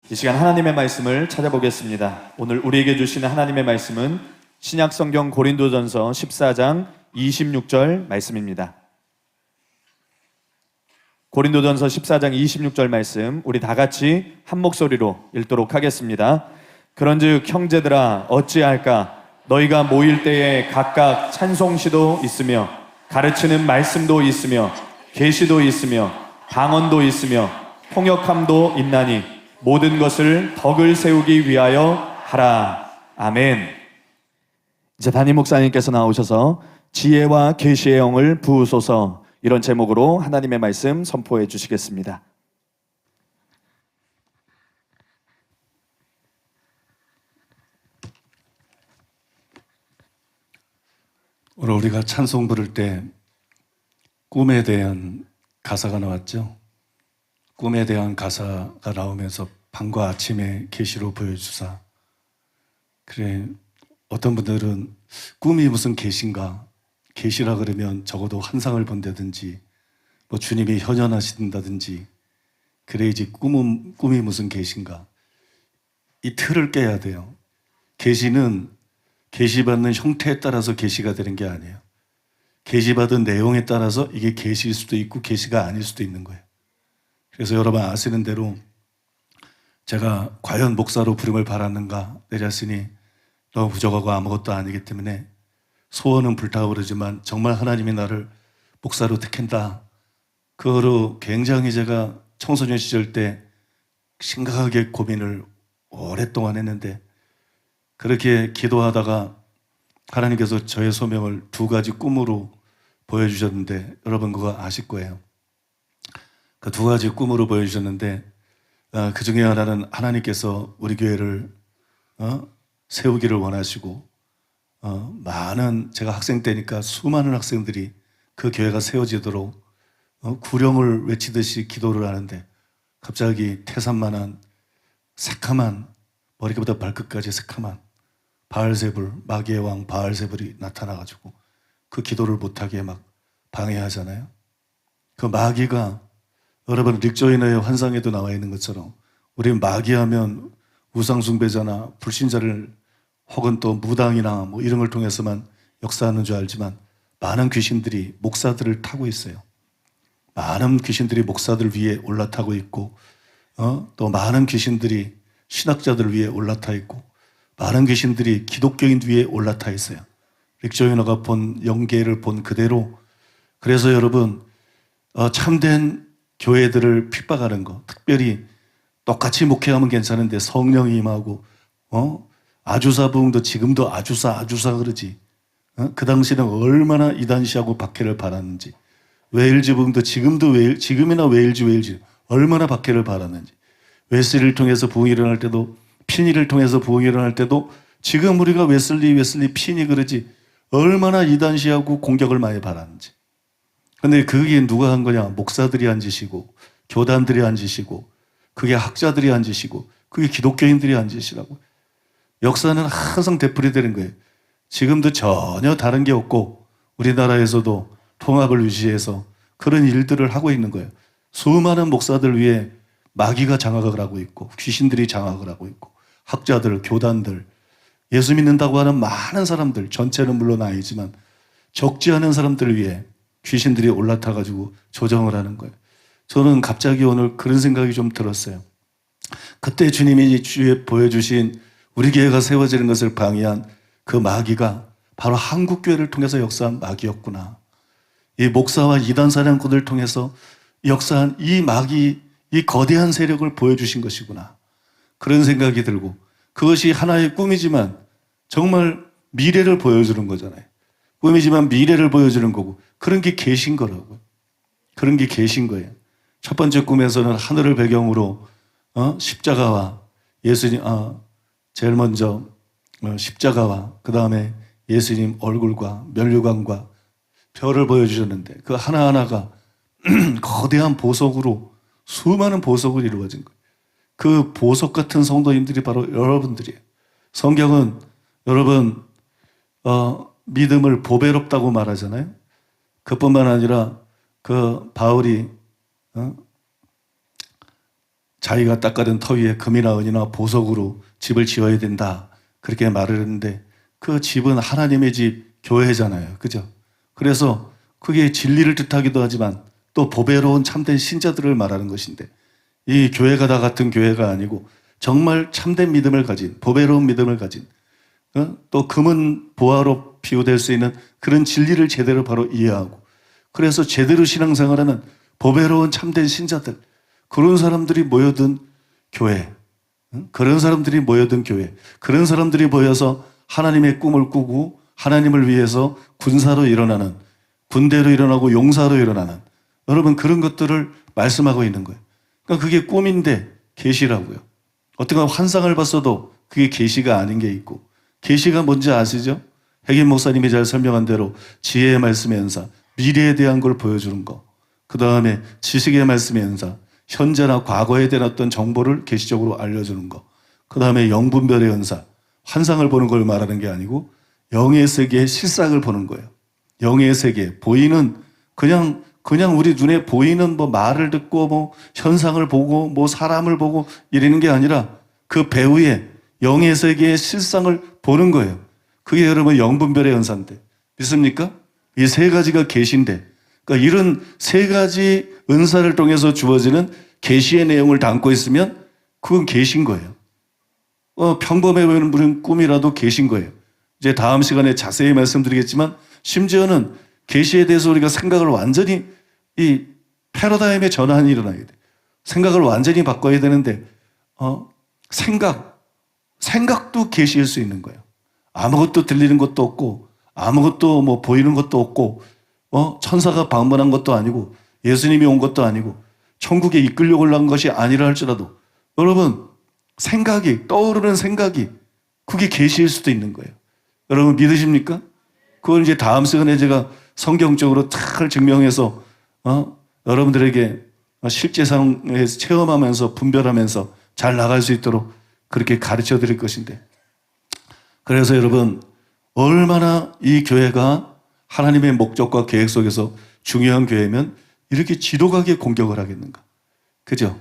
이 시간 하나님의 말씀을 찾아보겠습니다. 오늘 우리에게 주시는 하나님의 말씀은 신약성경 고린도전서 14장 26절 말씀입니다. 고린도전서 14장 26절 말씀 우리 다 같이 한 목소리로 읽도록 하겠습니다. 그런즉 형제들아 어찌할까? 너희가 모일 때에 각각 찬송시도 있으며 가르치는 말씀도 있으며 계시도 있으며 방언도 있으며 통역함도 있나니 모든 것을 덕을 세우기 위하여 하라. 아멘. 이제 담임 목사님께서 나오셔서 지혜와 계시의 영을 부으소서, 이런 제목으로 하나님의 말씀 선포해 주시겠습니다. 오늘 우리가 찬송 부를 때 꿈에 대한 가사가 나왔죠. 꿈에 대한 가사가 나오면서 밤과 아침에 계시로 보여주사. 그래, 어떤 분들은 꿈이 무슨 계신가? 계시라 그러면 적어도 환상을 본다든지 뭐 주님이 현현하신다든지 그래야지 꿈이 무슨 계신가? 이 틀을 깨야 돼요. 계시는 계시받는 형태에 따라서 계시가 되는 게 아니에요. 계시받은 내용에 따라서 이게 계시일 수도 있고 계시가 아닐 수도 있는 거예요. 그래서 여러분 아시는 대로 제가 과연 목사로 부름을 받았는가, 내 자신이 너무 부족하고 아무것도 아니기 때문에 소원은 불타오르지만 정말 하나님이 나를 목사로 택한다, 그거로 굉장히 제가 청소년 시절 때 심각하게 고민을 오랫동안 했는데, 그렇게 기도하다가 하나님께서 저의 소명을 두 가지 꿈으로 보여주셨는데, 여러분 그거 아실 거예요. 그 두 가지 꿈으로 보여주셨는데, 그 중에 하나는 하나님께서 우리 교회를 세우기를 원하시고, 많은, 제가 학생 때니까 수많은 학생들이 그 교회가 세워지도록 구령을 외치듯이 기도를 하는데, 갑자기 태산만한 새카만, 머리부터 발끝까지 새카만 바알세불, 마귀의 왕 바알세불이 나타나가지고 그 기도를 못하게 막 방해하잖아요. 그 마귀가, 여러분 릭조이너의 환상에도 나와 있는 것처럼, 우리 마귀하면 우상숭배자나 불신자를 혹은 또 무당이나 뭐 이런 걸 통해서만 역사하는 줄 알지만, 많은 귀신들이 목사들을 타고 있어요. 많은 귀신들이 목사들 위에 올라타고 있고, 또 많은 귀신들이 신학자들 위에 올라타 있고, 많은 귀신들이 기독교인 위에 올라타 있어요. 릭조이너가 본 영계를 본 그대로. 그래서 여러분, 참된 교회들을 핍박하는 거, 특별히 똑같이 목회하면 괜찮은데 성령이 임하고, 아주사 부흥도 지금도 아주사 그러지. 그 당시는 얼마나 이단시하고 박해를 받았는지. 웨일즈 부흥도 지금이나 웨일즈 얼마나 박해를 받았는지. 웨슬리를 통해서 부흥이 일어날 때도, 피니를 통해서 부흥이 일어날 때도, 지금 우리가 웨슬리 피니 그러지, 얼마나 이단시하고 공격을 많이 받았는지. 근데 그게 누가 한 거냐? 목사들이 한 짓이고, 교단들이 한 짓이고, 그게 학자들이 한 짓이고, 그게 기독교인들이 한 짓이라고. 역사는 항상 되풀이되는 거예요. 지금도 전혀 다른 게 없고, 우리나라에서도 통합을 유지해서 그런 일들을 하고 있는 거예요. 수많은 목사들 위에 마귀가 장악을 하고 있고, 귀신들이 장악을 하고 있고, 학자들, 교단들, 예수 믿는다고 하는 많은 사람들, 전체는 물론 아니지만 적지 않은 사람들 위에 귀신들이 올라타가지고 조정을 하는 거예요. 저는 갑자기 오늘 그런 생각이 좀 들었어요. 그때 주님이 주에 보여주신 우리 교회가 세워지는 것을 방해한 그 마귀가 바로 한국교회를 통해서 역사한 마귀였구나. 이 목사와 이단 사냥꾼을 통해서 역사한 이 마귀, 이 거대한 세력을 보여주신 것이구나. 그런 생각이 들고, 그것이 하나의 꿈이지만 정말 미래를 보여주는 거잖아요. 꿈이지만 미래를 보여주는 거고, 그런 게 계신 거라고요. 그런 게 계신 거예요. 첫 번째 꿈에서는 하늘을 배경으로 십자가와 예수님, 제일 먼저 십자가와 그 다음에 예수님 얼굴과 면류관과 별을 보여주셨는데, 그 하나하나가 거대한 보석으로, 수많은 보석을 이루어진 거예요. 그 보석 같은 성도님들이 바로 여러분들이에요. 성경은 여러분 믿음을 보배롭다고 말하잖아요. 그뿐만 아니라 그 바울이 자기가 닦아둔 터 위에 금이나 은이나 보석으로 집을 지어야 된다. 그렇게 말을 했는데 그 집은 하나님의 집, 교회잖아요. 그죠? 그래서 그게 진리를 뜻하기도 하지만 또 보배로운 참된 신자들을 말하는 것인데 이 교회가 다 같은 교회가 아니고 정말 참된 믿음을 가진, 보배로운 믿음을 가진, 또 금은 보화로 비유될 수 있는 그런 진리를 제대로 바로 이해하고, 그래서 제대로 신앙생활하는 보배로운 참된 신자들, 그런 사람들이 모여든 교회, 그런 사람들이 모여든 교회, 그런 사람들이 모여서 하나님의 꿈을 꾸고 하나님을 위해서 군사로 일어나는, 군대로 일어나고 용사로 일어나는, 여러분 그런 것들을 말씀하고 있는 거예요. 그러니까 그게 꿈인데 계시라고요. 어떤 환상을 봤어도 그게 계시가 아닌 게 있고, 계시가 뭔지 아시죠? 핵임 목사님이 잘 설명한 대로 지혜의 말씀의 연사, 미래에 대한 걸 보여주는 거, 그 다음에 지식의 말씀의 연사, 현재나 과거에 대한 어떤 정보를 계시적으로 알려주는 거, 그 다음에 영분별의 연사, 환상을 보는 걸 말하는 게 아니고 영의 세계의 실상을 보는 거예요. 영의 세계, 보이는 그냥 우리 눈에 보이는 뭐 말을 듣고 뭐 현상을 보고 뭐 사람을 보고 이러는 게 아니라 그 배후에 영의 세계의 실상을 보는 거예요. 그게 여러분 영분별의 연사인데 믿습니까? 이 세 가지가 계시인데, 그러니까 이런 세 가지 은사를 통해서 주어지는 계시의 내용을 담고 있으면 그건 계신 거예요. 평범해 보이는 분은 꿈이라도 계신 거예요. 이제 다음 시간에 자세히 말씀드리겠지만 심지어는 계시에 대해서 우리가 생각을 완전히 이 패러다임의 전환이 일어나야 돼. 생각을 완전히 바꿔야 되는데 생각도 계시일 수 있는 거예요. 아무것도 들리는 것도 없고 아무것도 뭐 보이는 것도 없고 천사가 방문한 것도 아니고 예수님이 온 것도 아니고 천국에 이끌려 올라간 것이 아니라 할지라도 여러분 떠오르는 생각이 그게 계시일 수도 있는 거예요. 여러분 믿으십니까? 그걸 이제 다음 시간에 제가 성경적으로 잘 증명해서 여러분들에게 실제 상황에서 체험하면서 분별하면서 잘 나갈 수 있도록 그렇게 가르쳐 드릴 것인데, 그래서 여러분 얼마나 이 교회가 하나님의 목적과 계획 속에서 중요한 교회면 이렇게 지독하게 공격을 하겠는가. 그죠?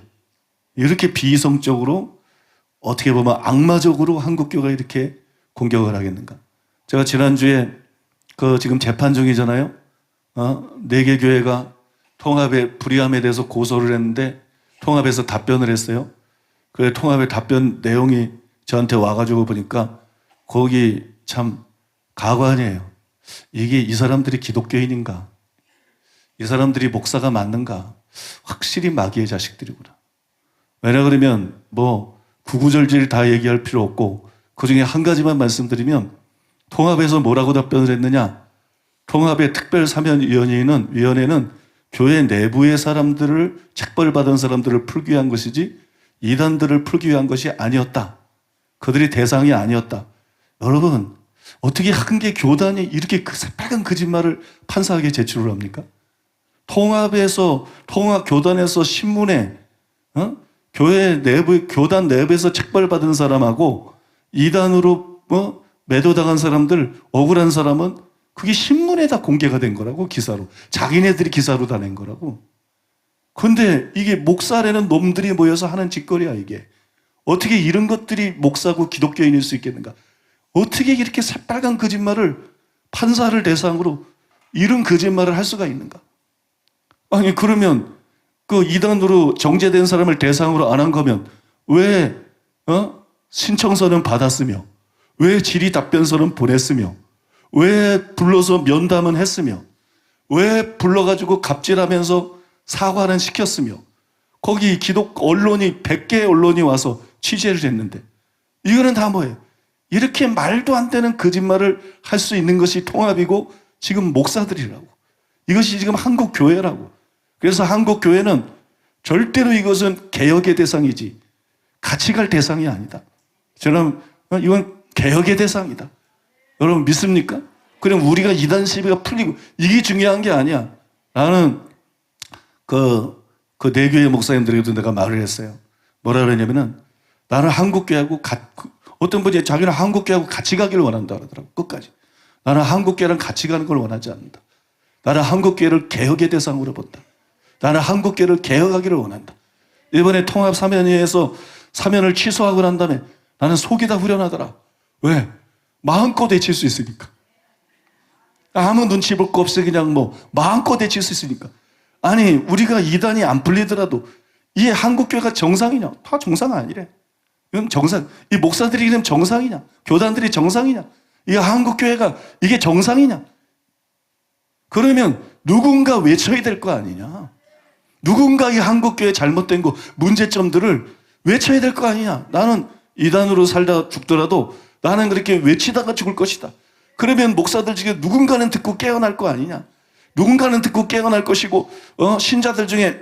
이렇게 비이성적으로 어떻게 보면 악마적으로 한국교회가 이렇게 공격을 하겠는가. 제가 지난주에 지금 재판 중이잖아요. 4개 교회가 통합의 불의함에 대해서 고소를 했는데 통합에서 답변을 했어요. 그래 통합의 답변 내용이 저한테 와가지고 보니까 거기 참 가관이에요. 이게 이 사람들이 기독교인인가? 이 사람들이 목사가 맞는가? 확실히 마귀의 자식들이구나. 왜냐 그러면 뭐 구구절절 다 얘기할 필요 없고 그중에 한 가지만 말씀드리면, 통합에서 뭐라고 답변을 했느냐? 통합의 특별사면위원회는 교회 내부의 사람들을, 책벌받은 사람들을 풀기 위한 것이지 이단들을 풀기 위한 것이 아니었다. 그들이 대상이 아니었다. 여러분 어떻게 한 개 교단이 이렇게 새빨간 거짓말을 판사에게 제출을 합니까? 교단에서 신문에 교회 내부, 교단 내부에서 책벌받은 사람하고 이단으로 매도당한 사람들, 억울한 사람은 그게 신문에 다 공개가 된 거라고, 기사로. 자기네들이 기사로 다 낸 거라고. 근데 이게 목사라는 놈들이 모여서 하는 짓거리야, 이게. 어떻게 이런 것들이 목사고 기독교인일 수 있겠는가? 어떻게 이렇게 새빨간 거짓말을 판사를 대상으로 이런 거짓말을 할 수가 있는가? 아니, 그러면 그 이단으로 정죄된 사람을 대상으로 안 한 거면 왜, 신청서는 받았으며, 왜 질의 답변서는 보냈으며, 왜 불러서 면담은 했으며, 왜 불러가지고 갑질하면서 사과는 시켰으며, 거기 언론이 100개 언론이 와서 취재를 했는데, 이거는 다 뭐예요? 이렇게 말도 안 되는 거짓말을 할 수 있는 것이 통합이고 지금 목사들이라고. 이것이 지금 한국 교회라고. 그래서 한국 교회는 절대로 이것은 개혁의 대상이지 같이 갈 대상이 아니다. 저는 이건 개혁의 대상이다. 여러분 믿습니까? 그럼 우리가 이단 시비가 풀리고 이게 중요한 게 아니야. 나는 그 내교회 목사님들에게도 내가 말을 했어요. 뭐라 그러냐면은 나는 한국교회하고 어떤 분이 자기는 한국교회하고 같이 가기를 원한다 그러더라고. 끝까지. 나는 한국교회랑 같이 가는 걸 원하지 않는다. 나는 한국교회를 개혁의 대상으로 본다. 나는 한국교회를 개혁하기를 원한다. 이번에 통합 사면위에서 사면을 취소하고 난 다음에 나는 속이 다 후련하더라. 왜? 마음껏 외칠 수 있으니까. 아무 눈치 볼 거 없이 그냥 뭐 마음껏 외칠 수 있으니까. 아니, 우리가 이단이 안 풀리더라도 이 한국교회가 정상이냐? 다 정상 아니래. 이건 정상. 이 목사들이 이름 정상이냐? 교단들이 정상이냐? 이 한국교회가 이게 정상이냐? 그러면 누군가 외쳐야 될 거 아니냐? 누군가 이 한국교회 잘못된 거, 문제점들을 외쳐야 될 거 아니냐? 나는 이단으로 살다 죽더라도 나는 그렇게 외치다가 죽을 것이다. 그러면 목사들 중에 누군가는 듣고 깨어날 거 아니냐? 누군가는 듣고 깨어날 것이고, 신자들 중에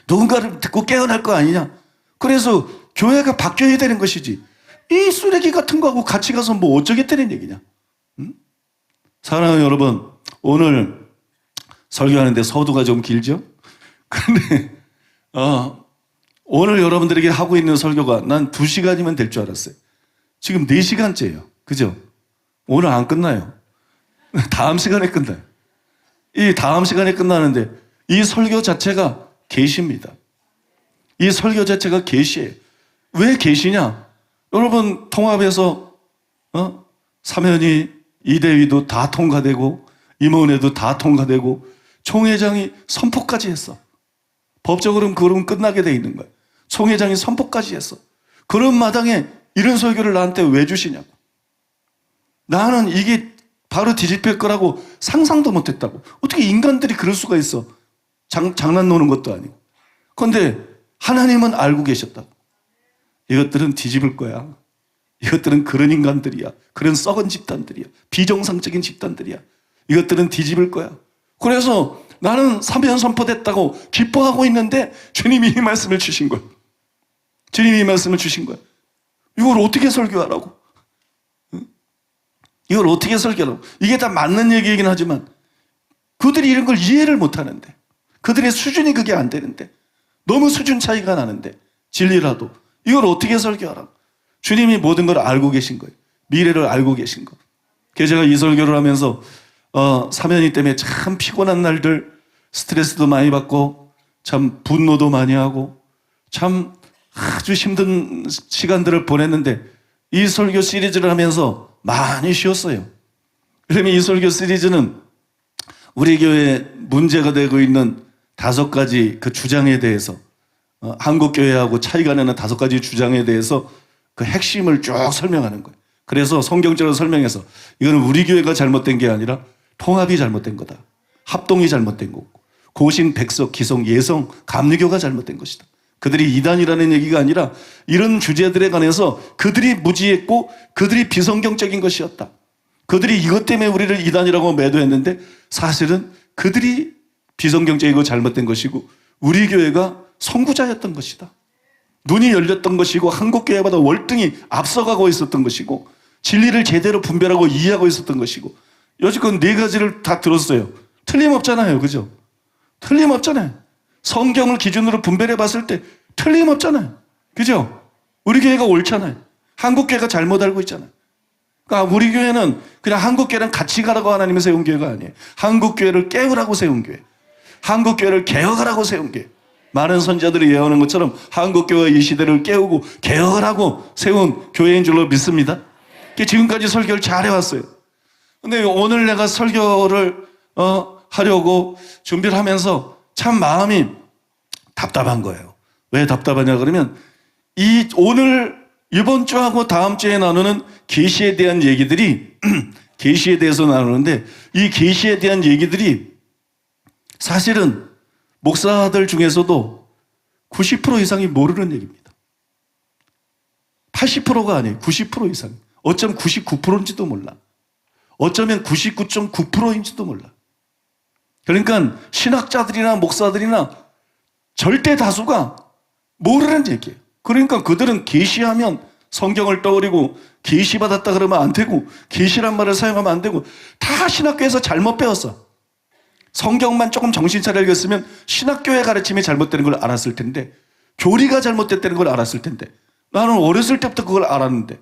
누군가를 듣고 깨어날 거 아니냐? 그래서 교회가 바뀌어야 되는 것이지. 이 쓰레기 같은 거하고 같이 가서 뭐 어쩌겠다는 얘기냐? 응? 사랑하는 여러분, 오늘 설교하는데 서두가 좀 길죠? 근데, 오늘 여러분들에게 하고 있는 설교가 난 2시간이면 될 줄 알았어요. 지금 4시간째예요. 그죠? 오늘 안 끝나요. 다음 시간에 끝나요. 이 다음 시간에 끝나는데 이 설교 자체가 계시입니다. 이 설교 자체가 계시예요. 왜 계시냐? 여러분 통합해서 사면이 이대위도 다 통과되고 임원회도 다 통과되고 총회장이 선포까지 했어. 법적으로는 그럼 끝나게 돼 있는 거예요. 총회장이 선포까지 했어. 그런 마당에 이런 설교를 나한테 왜 주시냐고. 나는 이게 바로 뒤집힐 거라고 상상도 못했다고. 어떻게 인간들이 그럴 수가 있어. 장난 노는 것도 아니고. 그런데 하나님은 알고 계셨다고. 이것들은 뒤집을 거야. 이것들은 그런 인간들이야. 그런 썩은 집단들이야. 비정상적인 집단들이야. 이것들은 뒤집을 거야. 그래서 나는 사면 선포됐다고 기뻐하고 있는데 주님이 이 말씀을 주신 거야. 주님이 이 말씀을 주신 거야. 이걸 어떻게 설교하라고? 이걸 어떻게 설교하라고? 이게 다 맞는 얘기이긴 하지만 그들이 이런 걸 이해를 못 하는데, 그들의 수준이 그게 안 되는데, 너무 수준 차이가 나는데, 진리라도 이걸 어떻게 설교하라고? 주님이 모든 걸 알고 계신 거예요. 미래를 알고 계신 거. 그래서 제가 이 설교를 하면서 사면이 때문에 참 피곤한 날들, 스트레스도 많이 받고 참 분노도 많이 하고 참 아주 힘든 시간들을 보냈는데 이 설교 시리즈를 하면서 많이 쉬었어요. 그러면 이 설교 시리즈는 우리 교회에 문제가 되고 있는 5가지 그 주장에 대해서, 한국교회하고 차이가 나는 5가지 주장에 대해서 그 핵심을 쭉 설명하는 거예요. 그래서 성경적으로 설명해서 이거는 우리 교회가 잘못된 게 아니라 통합이 잘못된 거다. 합동이 잘못된 거고, 고신, 백석, 기성, 예성, 감리교가 잘못된 것이다. 그들이 이단이라는 얘기가 아니라 이런 주제들에 관해서 그들이 무지했고 그들이 비성경적인 것이었다. 그들이 이것 때문에 우리를 이단이라고 매도했는데 사실은 그들이 비성경적이고 잘못된 것이고 우리 교회가 선구자였던 것이다. 눈이 열렸던 것이고 한국교회보다 월등히 앞서가고 있었던 것이고 진리를 제대로 분별하고 이해하고 있었던 것이고, 여지껏 4가지를 다 들었어요. 틀림없잖아요. 그죠? 틀림없잖아요. 성경을 기준으로 분별해 봤을 때 틀림없잖아요. 그죠? 우리 교회가 옳잖아요. 한국교회가 잘못 알고 있잖아요. 그러니까 우리 교회는 그냥 한국교회는 같이 가라고 하나님이 세운 교회가 아니에요. 한국교회를 깨우라고 세운 교회. 한국교회를 개혁하라고 세운 교회. 많은 선자들이 예언한 것처럼 한국교회가 이 시대를 깨우고 개혁을 하고 세운 교회인 줄로 믿습니다. 지금까지 설교를 잘 해왔어요. 근데 오늘 내가 설교를 하려고 준비를 하면서 참 마음이 답답한 거예요. 왜 답답하냐 그러면 이번 주하고 다음 주에 나누는 계시에 대한 얘기들이 계시에 대해서 나누는데 이 계시에 대한 얘기들이 사실은 목사들 중에서도 90% 이상이 모르는 얘기입니다. 80%가 아니에요. 90% 이상. 어쩌면 99%인지도 몰라. 어쩌면 99.9%인지도 몰라. 그러니까 신학자들이나 목사들이나 절대 다수가 모르는 얘기예요. 그러니까 그들은 계시하면 성경을 떠올리고 계시받았다 그러면 안 되고 계시란 말을 사용하면 안 되고 다 신학교에서 잘못 배웠어. 성경만 조금 정신 차려 읽었으면 신학교의 가르침이 잘못되는 걸 알았을 텐데, 교리가 잘못됐다는 걸 알았을 텐데, 나는 어렸을 때부터 그걸 알았는데,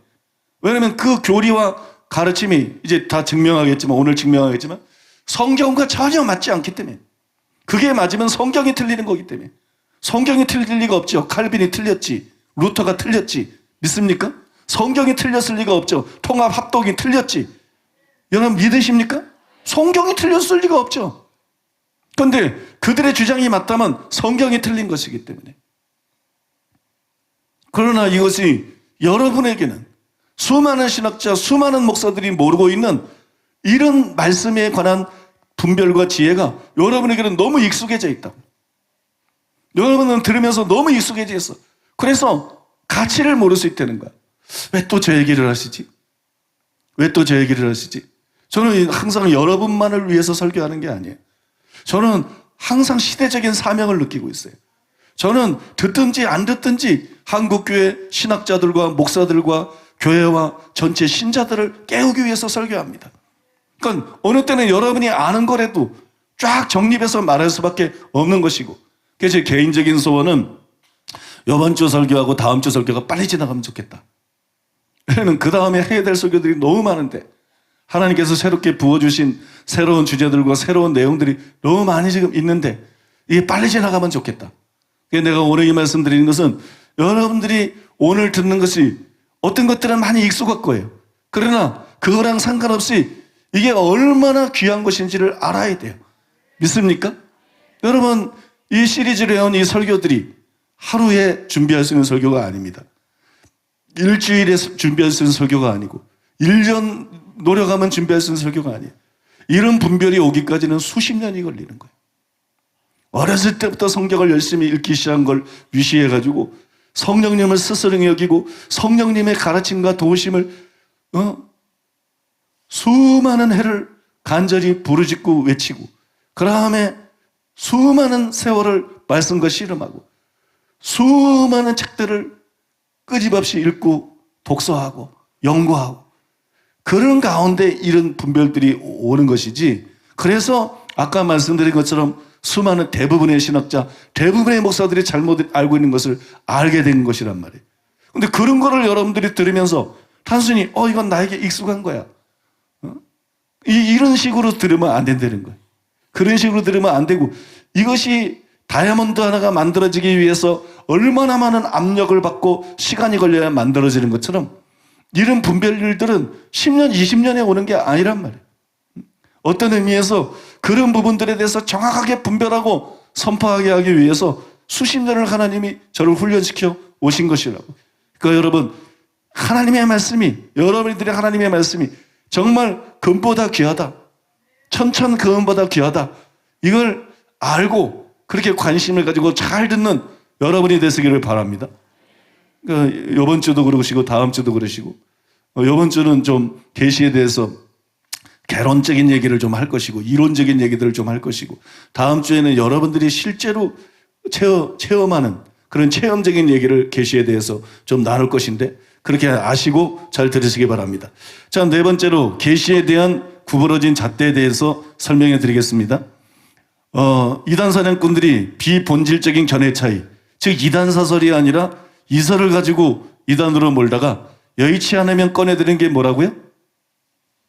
왜냐면 그 교리와 가르침이 이제 다 증명하겠지만, 오늘 증명하겠지만 성경과 전혀 맞지 않기 때문에, 그게 맞으면 성경이 틀리는 거기 때문에 성경이 틀릴 리가 없죠. 칼빈이 틀렸지. 루터가 틀렸지. 믿습니까? 성경이 틀렸을 리가 없죠. 통합 합독이 틀렸지. 여러분 믿으십니까? 성경이 틀렸을 리가 없죠. 그런데 그들의 주장이 맞다면 성경이 틀린 것이기 때문에. 그러나 이것이 여러분에게는 수많은 신학자, 수많은 목사들이 모르고 있는 이런 말씀에 관한 분별과 지혜가 여러분에게는 너무 익숙해져 있다. 여러분은 들으면서 너무 익숙해져 있어. 그래서 가치를 모를 수 있다는 거야. 왜 또 저 얘기를 하시지? 왜 또 저 얘기를 하시지? 저는 항상 여러분만을 위해서 설교하는 게 아니에요. 저는 항상 시대적인 사명을 느끼고 있어요. 저는 듣든지 안 듣든지 한국교회 신학자들과 목사들과 교회와 전체 신자들을 깨우기 위해서 설교합니다. 그러니까 어느 때는 여러분이 아는 거라도 쫙 정립해서 말할 수밖에 없는 것이고, 그래서 제 개인적인 소원은 이번 주 설교하고 다음 주 설교가 빨리 지나가면 좋겠다. 왜냐면 그 다음에 해야 될 설교들이 너무 많은데 하나님께서 새롭게 부어주신 새로운 주제들과 새로운 내용들이 너무 많이 지금 있는데 이게 빨리 지나가면 좋겠다. 그래서 내가 오늘 이 말씀 드리는 것은 여러분들이 오늘 듣는 것이 어떤 것들은 많이 익숙할 거예요. 그러나 그거랑 상관없이 이게 얼마나 귀한 것인지를 알아야 돼요. 믿습니까? 여러분, 이 시리즈로 해온 이 설교들이 하루에 준비할 수 있는 설교가 아닙니다. 일주일에 준비할 수 있는 설교가 아니고 1년 노력하면 준비할 수 있는 설교가 아니에요. 이런 분별이 오기까지는 수십 년이 걸리는 거예요. 어렸을 때부터 성경을 열심히 읽기 시작한 걸 위시해가지고 성령님을 스스로 여기고 성령님의 가르침과 도우심을 수많은 해를 간절히 부르짖고 외치고 그 다음에 수많은 세월을 말씀과 씨름하고 수많은 책들을 끄집없이 읽고 독서하고 연구하고 그런 가운데 이런 분별들이 오는 것이지. 그래서 아까 말씀드린 것처럼 수많은 대부분의 신학자, 대부분의 목사들이 잘못 알고 있는 것을 알게 된 것이란 말이에요. 근데 그런 거를 여러분들이 들으면서 단순히 이건 나에게 익숙한 거야. 이런 식으로 들으면 안 된다는 거예요. 그런 식으로 들으면 안 되고 이것이 다이아몬드 하나가 만들어지기 위해서 얼마나 많은 압력을 받고 시간이 걸려야 만들어지는 것처럼 이런 분별들은 10년, 20년에 오는 게 아니란 말이에요. 어떤 의미에서 그런 부분들에 대해서 정확하게 분별하고 선포하게 하기 위해서 수십 년을 하나님이 저를 훈련시켜 오신 것이라고. 그러니까 여러분, 하나님의 말씀이, 여러분들의 하나님의 말씀이 정말 금보다 귀하다. 천천 금보다 귀하다. 이걸 알고 그렇게 관심을 가지고 잘 듣는 여러분이 되시기를 바랍니다. 그러니까 이번 주도 그러시고 다음 주도 그러시고 이번 주는 좀 계시에 대해서 개론적인 얘기를 좀 할 것이고 이론적인 얘기들을 좀 할 것이고 다음 주에는 여러분들이 실제로 체험하는 그런 체험적인 얘기를 계시에 대해서 좀 나눌 것인데 그렇게 아시고 잘 들으시기 바랍니다. 자, 네 번째로 계시에 대한 구부러진 잣대에 대해서 설명해 드리겠습니다. 이단 사냥꾼들이 비본질적인 견해 차이, 즉 이단 사설이 아니라 이설을 가지고 이단으로 몰다가 여의치 않으면 꺼내드는 게 뭐라고요?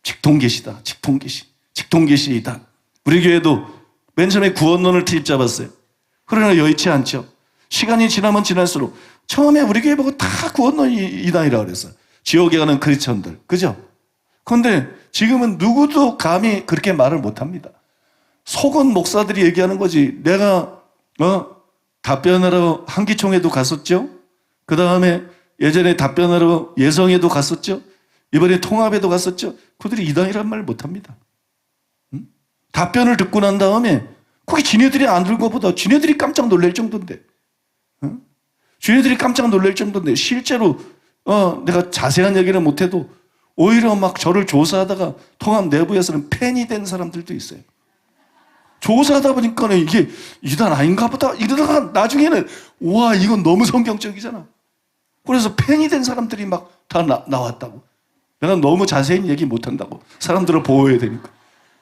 직통계시다. 직통계시 이단. 우리 교회도 맨 처음에 구원론을 트집 잡았어요. 그러나 여의치 않죠. 시간이 지나면 지날수록 처음에 우리 교회 보고 다 구원론 이단이라고 그랬어요. 지옥에 가는 크리스천들. 그죠? 그런데 지금은 누구도 감히 그렇게 말을 못합니다. 속은 목사들이 얘기하는 거지. 내가 답변하러 한기총회도 갔었죠. 그 다음에 예전에 답변하러 예성에도 갔었죠. 이번에 통합에도 갔었죠. 그들이 이단이란 말을 못합니다. 답변을 듣고 난 다음에 거기 지네들이 안 들은 것보다 지네들이 깜짝 놀랄 정도인데 지네들이 깜짝 놀랄 정도인데 실제로 내가 자세한 얘기는 못해도 오히려 막 저를 조사하다가 통합 내부에서는 팬이 된 사람들도 있어요. 조사하다 보니까 이게 이단 아닌가 보다 이러다가 나중에는 와 이건 너무 성경적이잖아. 그래서 팬이 된 사람들이 막 다 나왔다고. 내가 너무 자세히 얘기 못한다고. 사람들을 보호해야 되니까.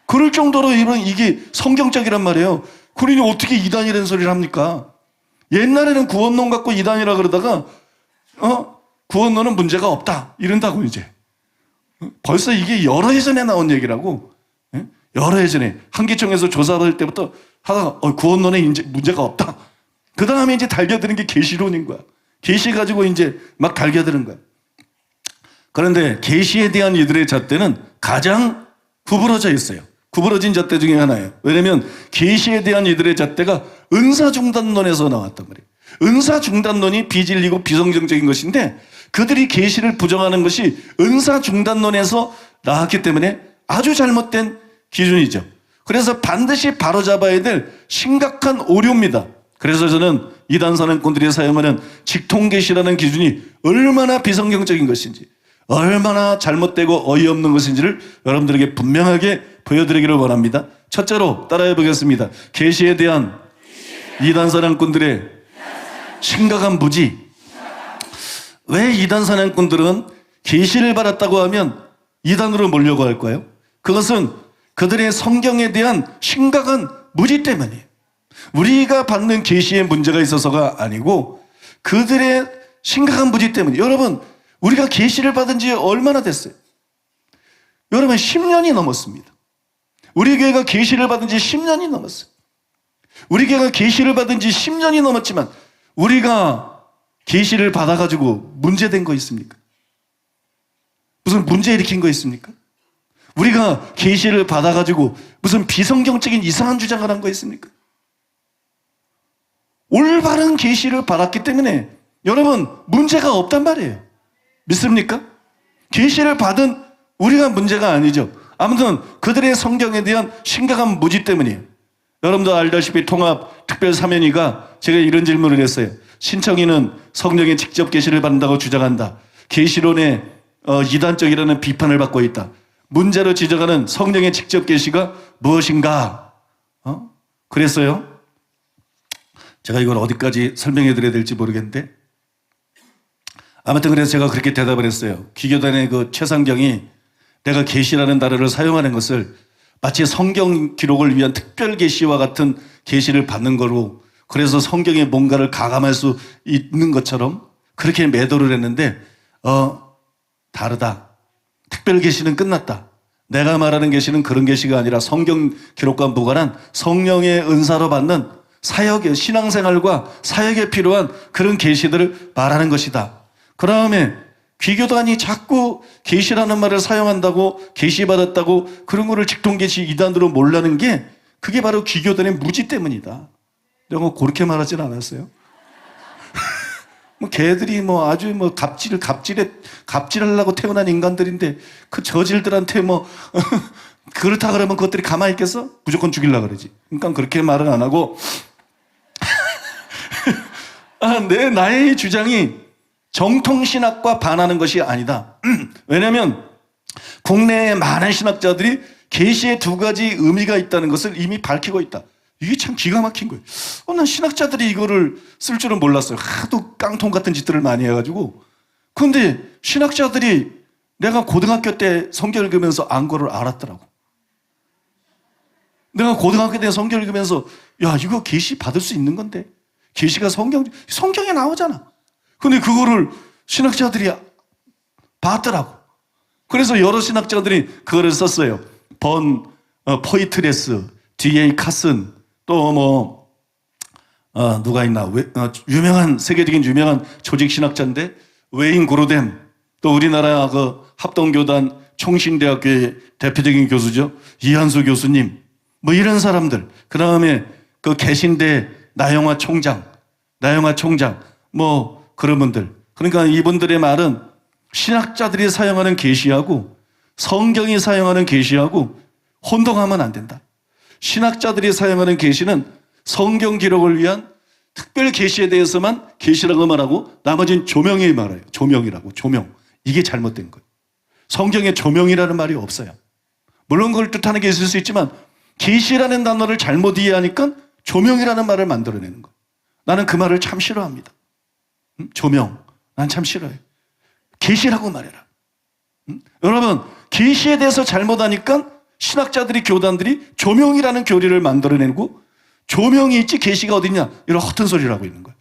그럴 정도로 이게 성경적이란 말이에요. 그러니 어떻게 이단이라는 소리를 합니까? 옛날에는 구원론 갖고 이단이라 그러다가 구원론은 문제가 없다 이런다고 이제. 벌써 이게 여러 해 전에 나온 얘기라고. 여러 해 전에 한기총에서 조사받을 때부터 하다가 구원론에 이제 문제가 없다. 그 다음에 이제 달겨드는 게 계시론인 거야. 계시 가지고 이제 막 달겨드는 거야. 그런데 계시에 대한 이들의 잣대는 가장 구부러져 있어요. 구부러진 잣대 중에 하나예요. 왜냐하면 계시에 대한 이들의 잣대가 은사중단론에서 나왔단 말이에요. 은사중단론이 비진리고 비성경적인 것인데 그들이 계시를 부정하는 것이 은사중단론에서 나왔기 때문에 아주 잘못된 기준이죠. 그래서 반드시 바로잡아야 될 심각한 오류입니다. 그래서 저는 이단 사냥꾼들이 사용하는 직통계시라는 기준이 얼마나 비성경적인 것인지, 얼마나 잘못되고 어이없는 것인지를 여러분들에게 분명하게 보여드리기를 원합니다. 첫째로 따라해 보겠습니다. 계시에 대한 이단 사냥꾼들의 심각한 무지. 왜 이단 사냥꾼들은 계시를 받았다고 하면 이단으로 몰려고 할까요? 그것은 그들의 성경에 대한 심각한 무지 때문이에요. 우리가 받는 계시에 문제가 있어서가 아니고 그들의 심각한 무지 때문이에요. 여러분, 우리가 계시를 받은 지 얼마나 됐어요? 여러분, 10년이 넘었습니다. 우리 교회가 계시를 받은 지 10년이 넘었어요. 우리 교회가 계시를 받은 지 10년이 넘었지만 우리가 계시를 받아가지고 문제된 거 있습니까? 무슨 문제 일으킨 거 있습니까? 우리가 계시를 받아가지고 무슨 비성경적인 이상한 주장을 한 거 있습니까? 올바른 계시를 받았기 때문에 여러분 문제가 없단 말이에요. 믿습니까? 계시를 받은 우리가 문제가 아니죠. 아무튼 그들의 성경에 대한 심각한 무지 때문이에요. 여러분도 알다시피 통합특별사면위가 제가 이런 질문을 했어요. 신청인은 성경에 직접 계시를 받는다고 주장한다. 계시론에 이단적이라는 비판을 받고 있다. 문제로 지적하는 성령의 직접 계시가 무엇인가? 그랬어요. 제가 이걸 어디까지 설명해 드려야 될지 모르겠는데 아무튼 그래서 제가 그렇게 대답을 했어요. 기교단의 그 최상경이 내가 계시라는 단어를 사용하는 것을 마치 성경 기록을 위한 특별 계시와 같은 계시를 받는 거로 그래서 성경에 뭔가를 가감할 수 있는 것처럼 그렇게 매도를 했는데 다르다. 특별 계시는 끝났다. 내가 말하는 계시는 그런 계시가 아니라 성경 기록과 무관한 성령의 은사로 받는 사역의 신앙생활과 사역에 필요한 그런 계시들을 말하는 것이다. 그 다음에 귀교단이 자꾸 계시라는 말을 사용한다고 계시 받았다고 그런 거를 직통계시 이단으로 몰라는 게 그게 바로 귀교단의 무지 때문이다. 내가 그렇게 말하진 않았어요. 뭐 걔들이 뭐 아주 뭐 갑질하려고 태어난 인간들인데 그 저질들한테 뭐 그렇다 그러면 그것들이 가만히 있겠어? 무조건 죽이려고 그러지. 그러니까 그렇게 말은 안 하고 나의 주장이 정통신학과 반하는 것이 아니다. 왜냐하면 국내에 많은 신학자들이 계시의 두 가지 의미가 있다는 것을 이미 밝히고 있다. 이게 참 기가 막힌 거예요. 난 신학자들이 이거를 쓸 줄은 몰랐어요. 하도 깡통 같은 짓들을 많이 해가지고. 그런데 신학자들이 내가 고등학교 때 성경 읽으면서 안 거를 알았더라고. 내가 고등학교 때 성경 읽으면서 야 이거 계시 받을 수 있는 건데 계시가 성경에 나오잖아. 근데 그거를 신학자들이 봤더라고. 그래서 여러 신학자들이 그거를 썼어요. 포이트레스, D.A. 카슨, 또 누가 있나? 세계적인 유명한 조직 신학자인데, 웨인 그로뎀, 또 우리나라 그 합동교단 총신대학교의 대표적인 교수죠. 이한수 교수님, 뭐 이런 사람들. 그 다음에 그 개신대 나영화 총장, 뭐 그런 분들. 그러니까 이분들의 말은 신학자들이 사용하는 계시하고 성경이 사용하는 계시하고 혼동하면 안 된다. 신학자들이 사용하는 계시는 성경 기록을 위한 특별 계시에 대해서만 계시라고 말하고 나머지는 조명이 말해요. 조명이라고. 조명. 이게 잘못된 거예요. 성경에 조명이라는 말이 없어요. 물론 그걸 뜻하는 게 있을 수 있지만 계시라는 단어를 잘못 이해하니까 조명이라는 말을 만들어내는 거예요. 나는 그 말을 참 싫어합니다. 조명. 난 참 싫어요. 계시라고 말해라. 여러분, 계시에 대해서 잘못하니까 신학자들이 교단들이 조명이라는 교리를 만들어내고 조명이 있지 계시가 어딨냐 이런 허튼 소리를 하고 있는 거예요.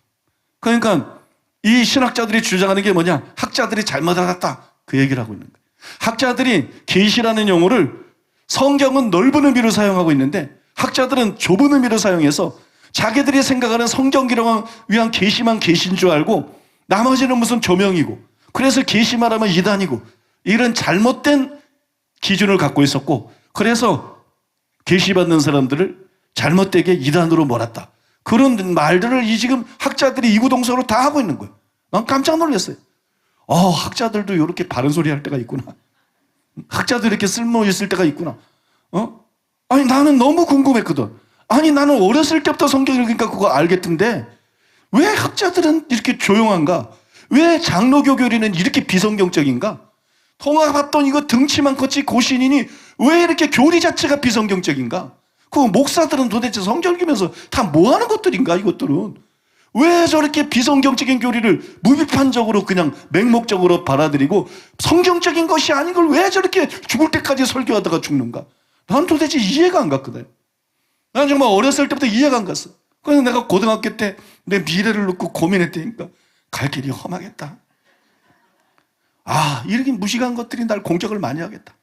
그러니까 이 신학자들이 주장하는 게 뭐냐, 학자들이 잘못 알았다 그 얘기를 하고 있는 거예요. 학자들이 계시라는 용어를 성경은 넓은 의미로 사용하고 있는데 학자들은 좁은 의미로 사용해서 자기들이 생각하는 성경 기록을 위한 계시만 계신 줄 알고 나머지는 무슨 조명이고, 그래서 계시만 하면 이단이고, 이런 잘못된 기준을 갖고 있었고, 그래서 계시받는 사람들을 잘못되게 이단으로 몰았다. 그런 말들을 지금 학자들이 이구동성으로 다 하고 있는 거예요. 난 깜짝 놀랐어요. 학자들도 이렇게 바른 소리 할 때가 있구나. 학자도 이렇게 쓸모 있을 때가 있구나. 아니, 나는 너무 궁금했거든. 아니, 나는 어렸을 때부터 성경 읽으니까 그거 알겠던데 왜 학자들은 이렇게 조용한가? 왜 장로교 교리는 이렇게 비성경적인가? 통화봤더니 이거 등치만 컸지 고신이니 왜 이렇게 교리 자체가 비성경적인가? 그 목사들은 도대체 성경 읽으면서 다 뭐하는 것들인가? 이것들은 왜 저렇게 비성경적인 교리를 무비판적으로 그냥 맹목적으로 받아들이고 성경적인 것이 아닌 걸 왜 저렇게 죽을 때까지 설교하다가 죽는가? 난 도대체 이해가 안 갔거든. 난 정말 어렸을 때부터 이해가 안 갔어. 그래서 내가 고등학교 때 내 미래를 놓고 고민했다니까 갈 길이 험하겠다. 이렇게 무식한 것들이 날 공격을 많이 하겠다.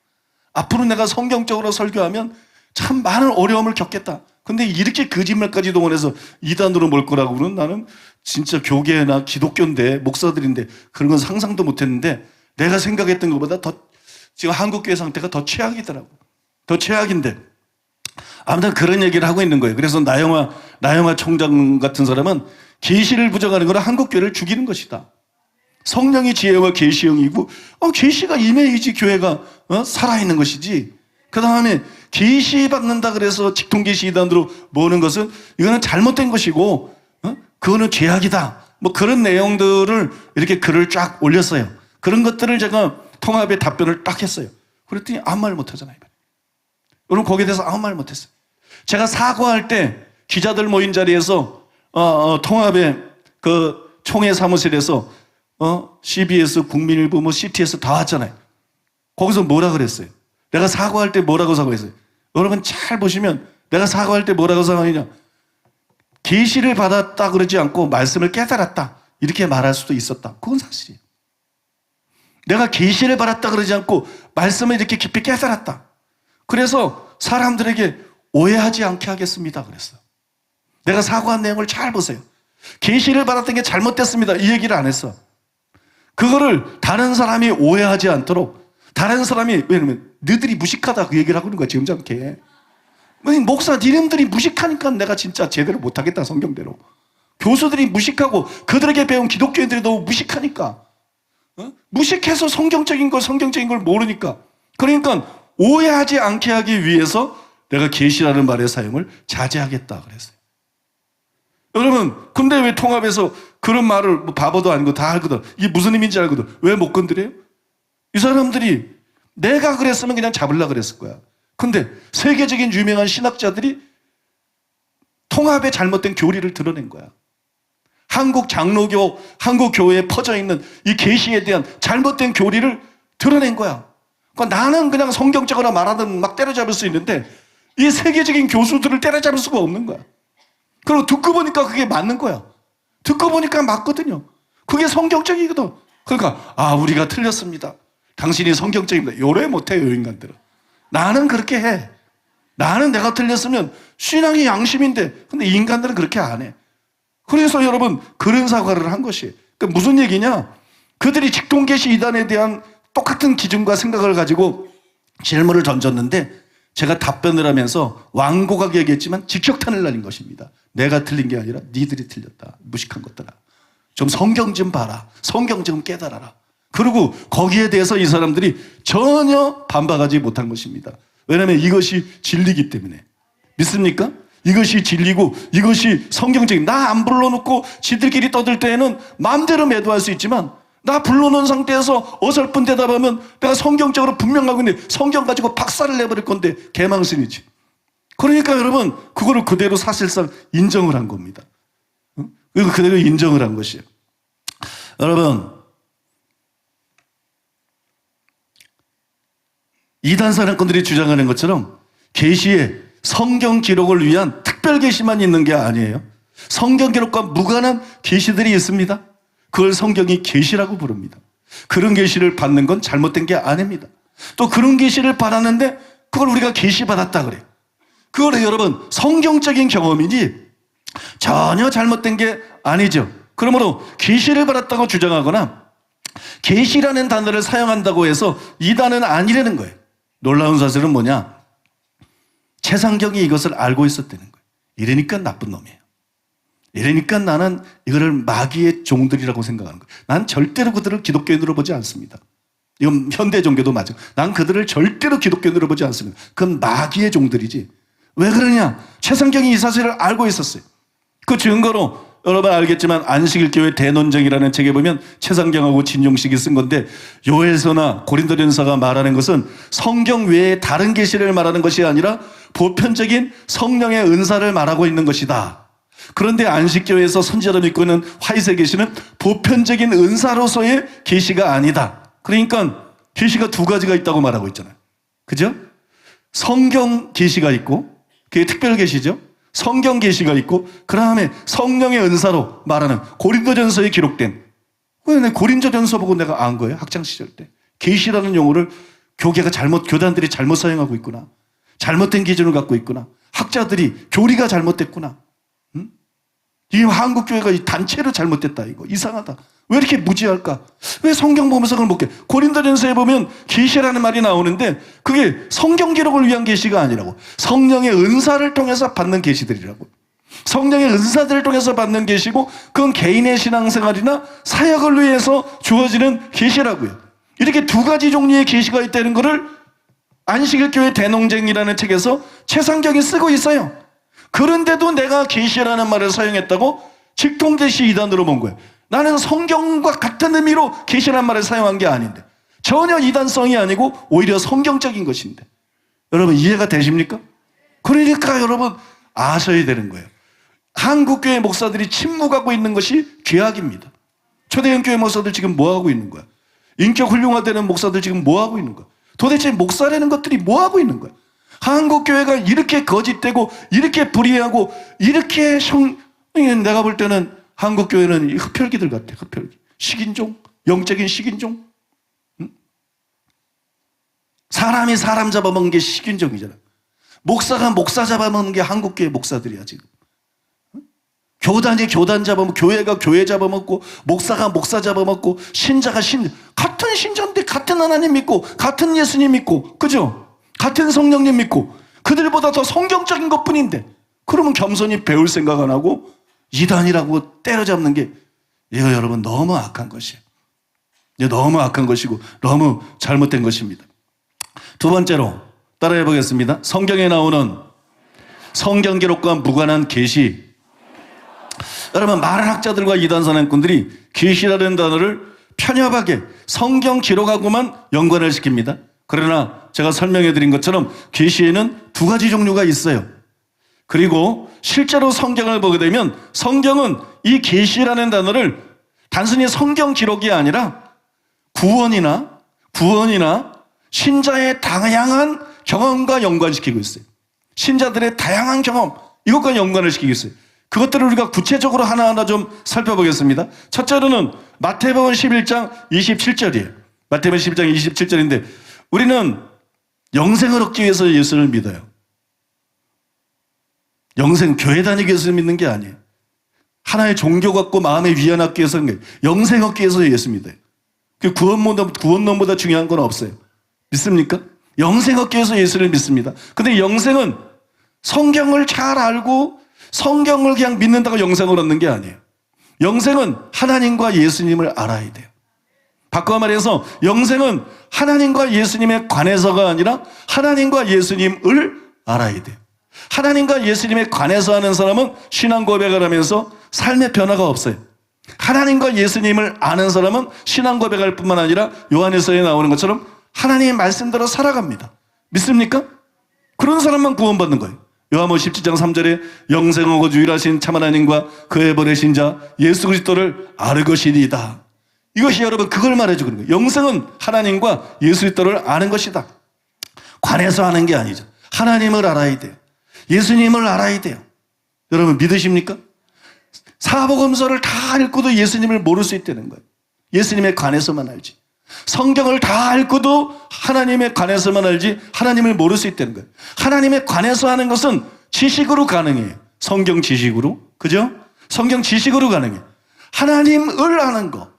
앞으로 내가 성경적으로 설교하면 참 많은 어려움을 겪겠다. 근데 이렇게 거짓말까지 동원해서 이단으로 몰 거라고 그러는 나는 진짜 교계나 기독교인데 목사들인데 그런 건 상상도 못했는데 내가 생각했던 것보다 더 지금 한국교회 상태가 더 최악이더라고. 더 최악인데 아무튼 그런 얘기를 하고 있는 거예요. 그래서 나영아 총장 같은 사람은 계시를 부정하는 거는 한국교회를 죽이는 것이다. 성령이 지혜와 계시형이고 계시가 임해야지 교회가 살아있는 것이지. 그 다음에 계시 받는다 그래서 직통계시 이단으로 모으는 것은 이거는 잘못된 것이고 그거는 죄악이다. 뭐 그런 내용들을 이렇게 글을 쫙 올렸어요. 그런 것들을 제가 통합의 답변을 딱 했어요. 그랬더니 아무 말 못하잖아요. 여러분 거기에 대해서 아무 말 못했어요. 제가 사과할 때 기자들 모인 자리에서 통합의 그 총회 사무실에서 CBS, 국민일보, 뭐 CTS 다 왔잖아요. 거기서 뭐라 그랬어요? 내가 사과할 때 뭐라고 사과했어요? 여러분 잘 보시면 내가 사과할 때 뭐라고 사과하느냐? 계시를 받았다 그러지 않고 말씀을 깨달았다 이렇게 말할 수도 있었다. 그건 사실이에요. 내가 계시를 받았다 그러지 않고 말씀을 이렇게 깊이 깨달았다. 그래서 사람들에게 오해하지 않게 하겠습니다 그랬어요. 내가 사과한 내용을 잘 보세요. 계시를 받았던 게 잘못됐습니다 이 얘기를 안 했어. 그거를 다른 사람이 오해하지 않도록 다른 사람이 왜냐면 너희들이 무식하다 그 얘기를 하고 있는 거야 점잖게. 목사 니놈들이 무식하니까 내가 진짜 제대로 못하겠다 성경대로. 교수들이 무식하고 그들에게 배운 기독교인들이 너무 무식하니까 무식해서 성경적인 걸 모르니까. 그러니까 오해하지 않게 하기 위해서 내가 계시라는 말의 사용을 자제하겠다 그랬어요. 여러분 근데 왜 통합에서 그런 말을 뭐 바보도 아니고 다 알거든. 이게 무슨 의미인지 알거든. 왜 못 건드려요? 이 사람들이 내가 그랬으면 그냥 잡으려고 그랬을 거야. 근데 세계적인 유명한 신학자들이 통합의 잘못된 교리를 드러낸 거야. 한국 장로교, 한국 교회에 퍼져 있는 이 계시에 대한 잘못된 교리를 드러낸 거야. 그러니까 나는 그냥 성경적으로 말하든 막 때려잡을 수 있는데 이 세계적인 교수들을 때려잡을 수가 없는 거야. 그리고 듣고 보니까 그게 맞는 거야. 듣고 보니까 맞거든요. 그게 성경적이거든. 그러니까 우리가 틀렸습니다. 당신이 성경적입니다. 요래 못해요 인간들은. 나는 그렇게 해. 나는 내가 틀렸으면 신앙이 양심인데 근데 인간들은 그렇게 안 해. 그래서 여러분 그런 사과를 한 것이에요. 그러니까 무슨 얘기냐? 그들이 직통계시 이단에 대한 똑같은 기준과 생각을 가지고 질문을 던졌는데 제가 답변을 하면서 완곡하게 얘기했지만 직격탄을 날린 것입니다. 내가 틀린 게 아니라 니들이 틀렸다. 무식한 것들아. 좀 성경 좀 봐라. 성경 좀 깨달아라. 그리고 거기에 대해서 이 사람들이 전혀 반박하지 못한 것입니다. 왜냐하면 이것이 진리이기 때문에. 믿습니까? 이것이 진리고 이것이 성경적인. 나 안 불러놓고 지들끼리 떠들 때에는 마음대로 매도할 수 있지만 나 불러놓은 상태에서 어설픈 대답하면 내가 성경적으로 분명하고 있는데 성경 가지고 박살을 내버릴 건데 개망신이지. 그러니까 여러분 그거를 그대로 사실상 인정을 한 겁니다. 그대로 인정을 한 것이에요. 여러분 이단 사람꾼들이 주장하는 것처럼 계시에 성경 기록을 위한 특별 계시만 있는 게 아니에요. 성경 기록과 무관한 계시들이 있습니다. 그걸 성경이 계시라고 부릅니다. 그런 계시를 받는 건 잘못된 게 아닙니다. 또 그런 계시를 받았는데 그걸 우리가 계시 받았다 그래요. 그걸 여러분 성경적인 경험이지 전혀 잘못된 게 아니죠. 그러므로 계시를 받았다고 주장하거나 계시라는 단어를 사용한다고 해서 이단은 아니라는 거예요. 놀라운 사실은 뭐냐? 최상경이 이것을 알고 있었다는 거예요. 이러니까 나쁜 놈이에요. 이러니까 나는 이거를 마귀의 종들이라고 생각하는 거예요. 난 절대로 그들을 기독교인으로 보지 않습니다. 이건 현대 종교도 맞아. 난 그들을 절대로 기독교인으로 보지 않습니다. 그건 마귀의 종들이지. 왜 그러냐? 최상경이 이 사실을 알고 있었어요. 그 증거로 여러분 알겠지만 안식일교회 대논쟁이라는 책에 보면 최상경하고 진용식이 쓴 건데, 요에서나 고린도전서가 말하는 것은 성경 외에 다른 계시를 말하는 것이 아니라 보편적인 성령의 은사를 말하고 있는 것이다. 그런데 안식교회에서 선지자로 믿고 있는 화이세 계시는 보편적인 은사로서의 계시가 아니다. 그러니까 계시가 두 가지가 있다고 말하고 있잖아요. 그죠? 성경 계시가 있고, 그게 특별 계시죠. 성경 계시가 있고, 그 다음에 성령의 은사로 말하는 고린도전서에 기록된, 왜 고린도전서 보고 내가 안 거예요? 학창 시절 때 계시라는 용어를 교단들이 잘못 사용하고 있구나, 잘못된 기준을 갖고 있구나, 학자들이 교리가 잘못됐구나, 이 한국교회가 이 단체로 잘못됐다, 이거 이상하다, 왜 이렇게 무지할까, 왜 성경 보면서 그걸 못 해? 고린도전서에 보면 계시라는 말이 나오는데 그게 성경 기록을 위한 계시가 아니라고, 성령의 은사를 통해서 받는 계시들이라고. 성령의 은사들을 통해서 받는 계시고, 그건 개인의 신앙생활이나 사역을 위해서 주어지는 계시라고요. 이렇게 두 가지 종류의 계시가 있다는 것을 안식일교회 대논쟁이라는 책에서 최상경이 쓰고 있어요. 그런데도 내가 계시라는 말을 사용했다고 직통계시 이단으로 본 거예요. 나는 성경과 같은 의미로 계시라는 말을 사용한 게 아닌데, 전혀 이단성이 아니고 오히려 성경적인 것인데, 여러분 이해가 되십니까? 그러니까 여러분 아셔야 되는 거예요. 한국교회 목사들이 침묵하고 있는 것이 죄악입니다. 초대형교회 목사들 지금 뭐하고 있는 거야? 인격 훌륭화되는 목사들 지금 뭐하고 있는 거야? 도대체 목사라는 것들이 뭐하고 있는 거야? 한국교회가 이렇게 거짓되고 이렇게 불의하고 이렇게 내가 볼 때는 한국교회는 흡혈귀들 같아. 흡혈귀. 식인종, 영적인 식인종. 응? 사람이 사람 잡아먹는 게 식인종이잖아. 목사가 목사 잡아먹는 게 한국교회 목사들이야 지금. 응? 교단이 교단 잡아먹고, 교회가 교회 잡아먹고, 목사가 목사 잡아먹고, 신자가 같은 신자인데 같은 하나님 믿고, 같은 예수님 믿고, 그죠? 같은 성령님 믿고, 그들보다 더 성경적인 것뿐인데, 그러면 겸손히 배울 생각 안 하고 이단이라고 때려잡는 게, 이거 여러분 너무 악한 것이에요. 너무 악한 것이고 너무 잘못된 것입니다. 두 번째로 따라해 보겠습니다. 성경에 나오는 성경 기록과 무관한 계시. 여러분 많은 학자들과 이단 선행꾼들이 계시라는 단어를 편협하게 성경 기록하고만 연관을 시킵니다. 그러나 제가 설명해 드린 것처럼 계시에는 두 가지 종류가 있어요. 그리고 실제로 성경을 보게 되면 성경은 이 계시라는 단어를 단순히 성경 기록이 아니라 구원이나 신자의 다양한 경험과 연관시키고 있어요. 신자들의 다양한 경험, 이것과 연관을 시키고 있어요. 그것들을 우리가 구체적으로 하나하나 좀 살펴보겠습니다. 첫째로는 마태복음 11장 27절이에요. 마태복음 11장 27절인데, 우리는 영생을 얻기 위해서 예수를 믿어요. 교회 다니기 위해서 믿는 게 아니에요. 하나의 종교 갖고 마음의 위안 얻기 위해서 하는 거예요. 영생 얻기 위해서 예수 믿어요. 구원론보다 중요한 건 없어요. 믿습니까? 영생 얻기 위해서 예수를 믿습니다. 근데 영생은 성경을 잘 알고 성경을 그냥 믿는다고 영생을 얻는 게 아니에요. 영생은 하나님과 예수님을 알아야 돼요. 바꿔 말해서 영생은 하나님과 예수님에 관해서가 아니라 하나님과 예수님을 알아야 돼요. 하나님과 예수님에 관해서 하는 사람은 신앙 고백을 하면서 삶의 변화가 없어요. 하나님과 예수님을 아는 사람은 신앙 고백할 뿐만 아니라 요한일서에 나오는 것처럼 하나님의 말씀대로 살아갑니다. 믿습니까? 그런 사람만 구원받는 거예요. 요한복음 17장 3절에 영생하고 유일하신 참 하나님과 그의 보내신 자 예수 그리스도를 아는 것이니이다. 이것이 여러분 그걸 말해주고 있는 거예요. 영생은 하나님과 예수 그리스도를 아는 것이다. 관해서 하는 게 아니죠. 하나님을 알아야 돼요. 예수님을 알아야 돼요. 여러분 믿으십니까? 사복음서를 다 읽고도 예수님을 모를 수 있다는 거예요. 예수님에 관해서만 알지. 성경을 다 읽고도 하나님에 관해서만 알지 하나님을 모를 수 있다는 거예요. 하나님에 관해서 하는 것은 지식으로 가능해요. 성경 지식으로, 그죠? 성경 지식으로 가능해. 하나님을 아는 거,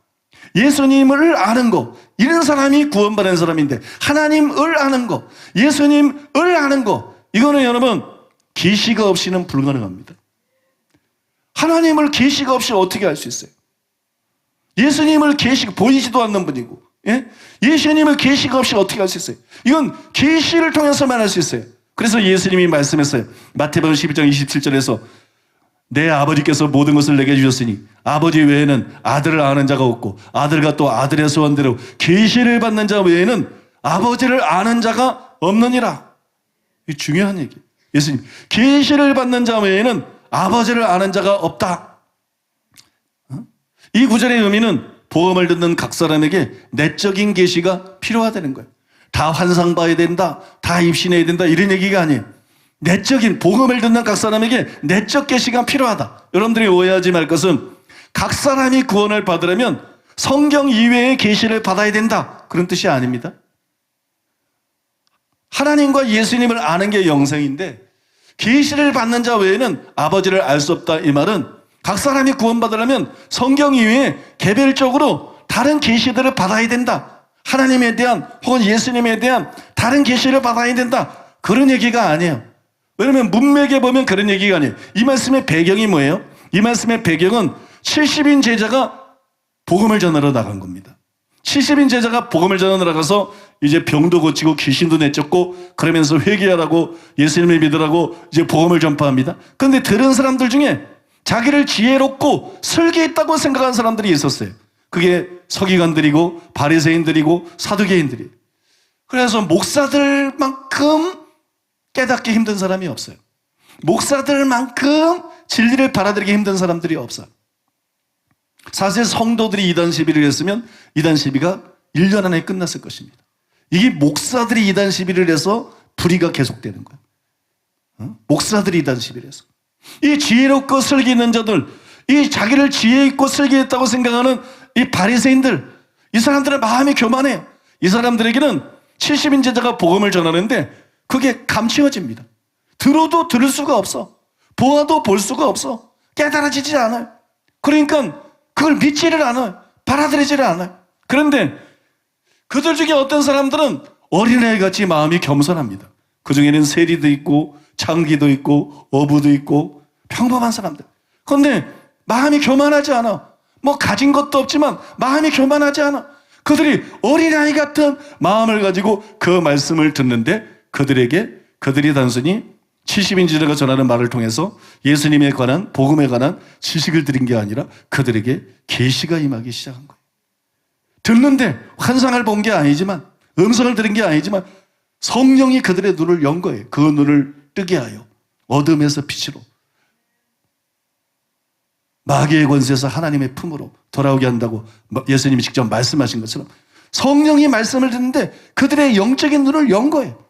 예수님을 아는 거, 이런 사람이 구원받은 사람인데, 하나님을 아는 거, 예수님을 아는 거, 이거는 여러분 계시가 없이는 불가능합니다. 하나님을 계시가 없이 어떻게 알 수 있어요? 예수님을 계시가 보이지도 않는 분이고, 예? 예수님을 계시가 없이 어떻게 알 수 있어요? 이건 계시를 통해서만 알 수 있어요. 그래서 예수님이 말씀했어요. 마태복음 12장 27절에서 내 아버지께서 모든 것을 내게 주셨으니 아버지 외에는 아들을 아는 자가 없고 아들과 또 아들의 소원대로 계시를 받는 자 외에는 아버지를 아는 자가 없느니라. 이 중요한 얘기예요. 예수님, 계시를 받는 자 외에는 아버지를 아는 자가 없다. 이 구절의 의미는 복음을 듣는 각 사람에게 내적인 계시가 필요하다는 거예요. 다 환상 봐야 된다, 다 입신해야 된다, 이런 얘기가 아니에요. 내적인, 복음을 듣는 각 사람에게 내적 계시가 필요하다. 여러분들이 오해하지 말 것은 각 사람이 구원을 받으려면 성경 이외의 계시를 받아야 된다, 그런 뜻이 아닙니다. 하나님과 예수님을 아는 게 영생인데 계시를 받는 자 외에는 아버지를 알 수 없다, 이 말은 각 사람이 구원받으려면 성경 이외에 개별적으로 다른 계시들을 받아야 된다. 하나님에 대한 혹은 예수님에 대한 다른 계시를 받아야 된다, 그런 얘기가 아니에요. 왜냐하면 문맥에 보면 그런 얘기가 아니에요. 이 말씀의 배경이 뭐예요? 이 말씀의 배경은 70인 제자가 복음을 전하러 나간 겁니다. 70인 제자가 복음을 전하러 나가서 이제 병도 고치고 귀신도 내쫓고 그러면서 회개하라고 예수님을 믿으라고 이제 복음을 전파합니다. 그런데 들은 사람들 중에 자기를 지혜롭고 설계했다고 생각한 사람들이 있었어요. 그게 서기관들이고 바리새인들이고 사두개인들이에요. 그래서 목사들만큼 깨닫기 힘든 사람이 없어요. 목사들만큼 진리를 받아들이기 힘든 사람들이 없어요. 사실 성도들이 이단 시비를 했으면 이단 시비가 1년 안에 끝났을 것입니다. 이게 목사들이 이단 시비를 해서 불의가 계속되는 거예요. 목사들이 이단 시비를 해서. 이 지혜롭고 설계 있는 자들, 이 자기를 지혜 있고 설계 있다고 생각하는 이 바리새인들, 이 사람들은 마음이 교만해요. 이 사람들에게는 70인 제자가 복음을 전하는데 그게 감추어집니다. 들어도 들을 수가 없어. 보아도 볼 수가 없어. 깨달아지지 않아요. 그러니까 그걸 믿지를 않아요. 받아들이지를 않아요. 그런데 그들 중에 어떤 사람들은 어린아이같이 마음이 겸손합니다. 그 중에는 세리도 있고 창기도 있고 어부도 있고 평범한 사람들. 그런데 마음이 교만하지 않아. 뭐 가진 것도 없지만 마음이 교만하지 않아. 그들이 어린아이 같은 마음을 가지고 그 말씀을 듣는데 그들이 단순히 70인 제자가 전하는 말을 통해서 예수님에 관한, 복음에 관한 지식을 드린 게 아니라 그들에게 계시가 임하기 시작한 거예요. 듣는데 환상을 본 게 아니지만, 음성을 들은 게 아니지만 성령이 그들의 눈을 연 거예요. 그 눈을 뜨게 하여 어둠에서 빛으로, 마귀의 권세에서 하나님의 품으로 돌아오게 한다고 예수님이 직접 말씀하신 것처럼 성령이 말씀을 듣는데 그들의 영적인 눈을 연 거예요.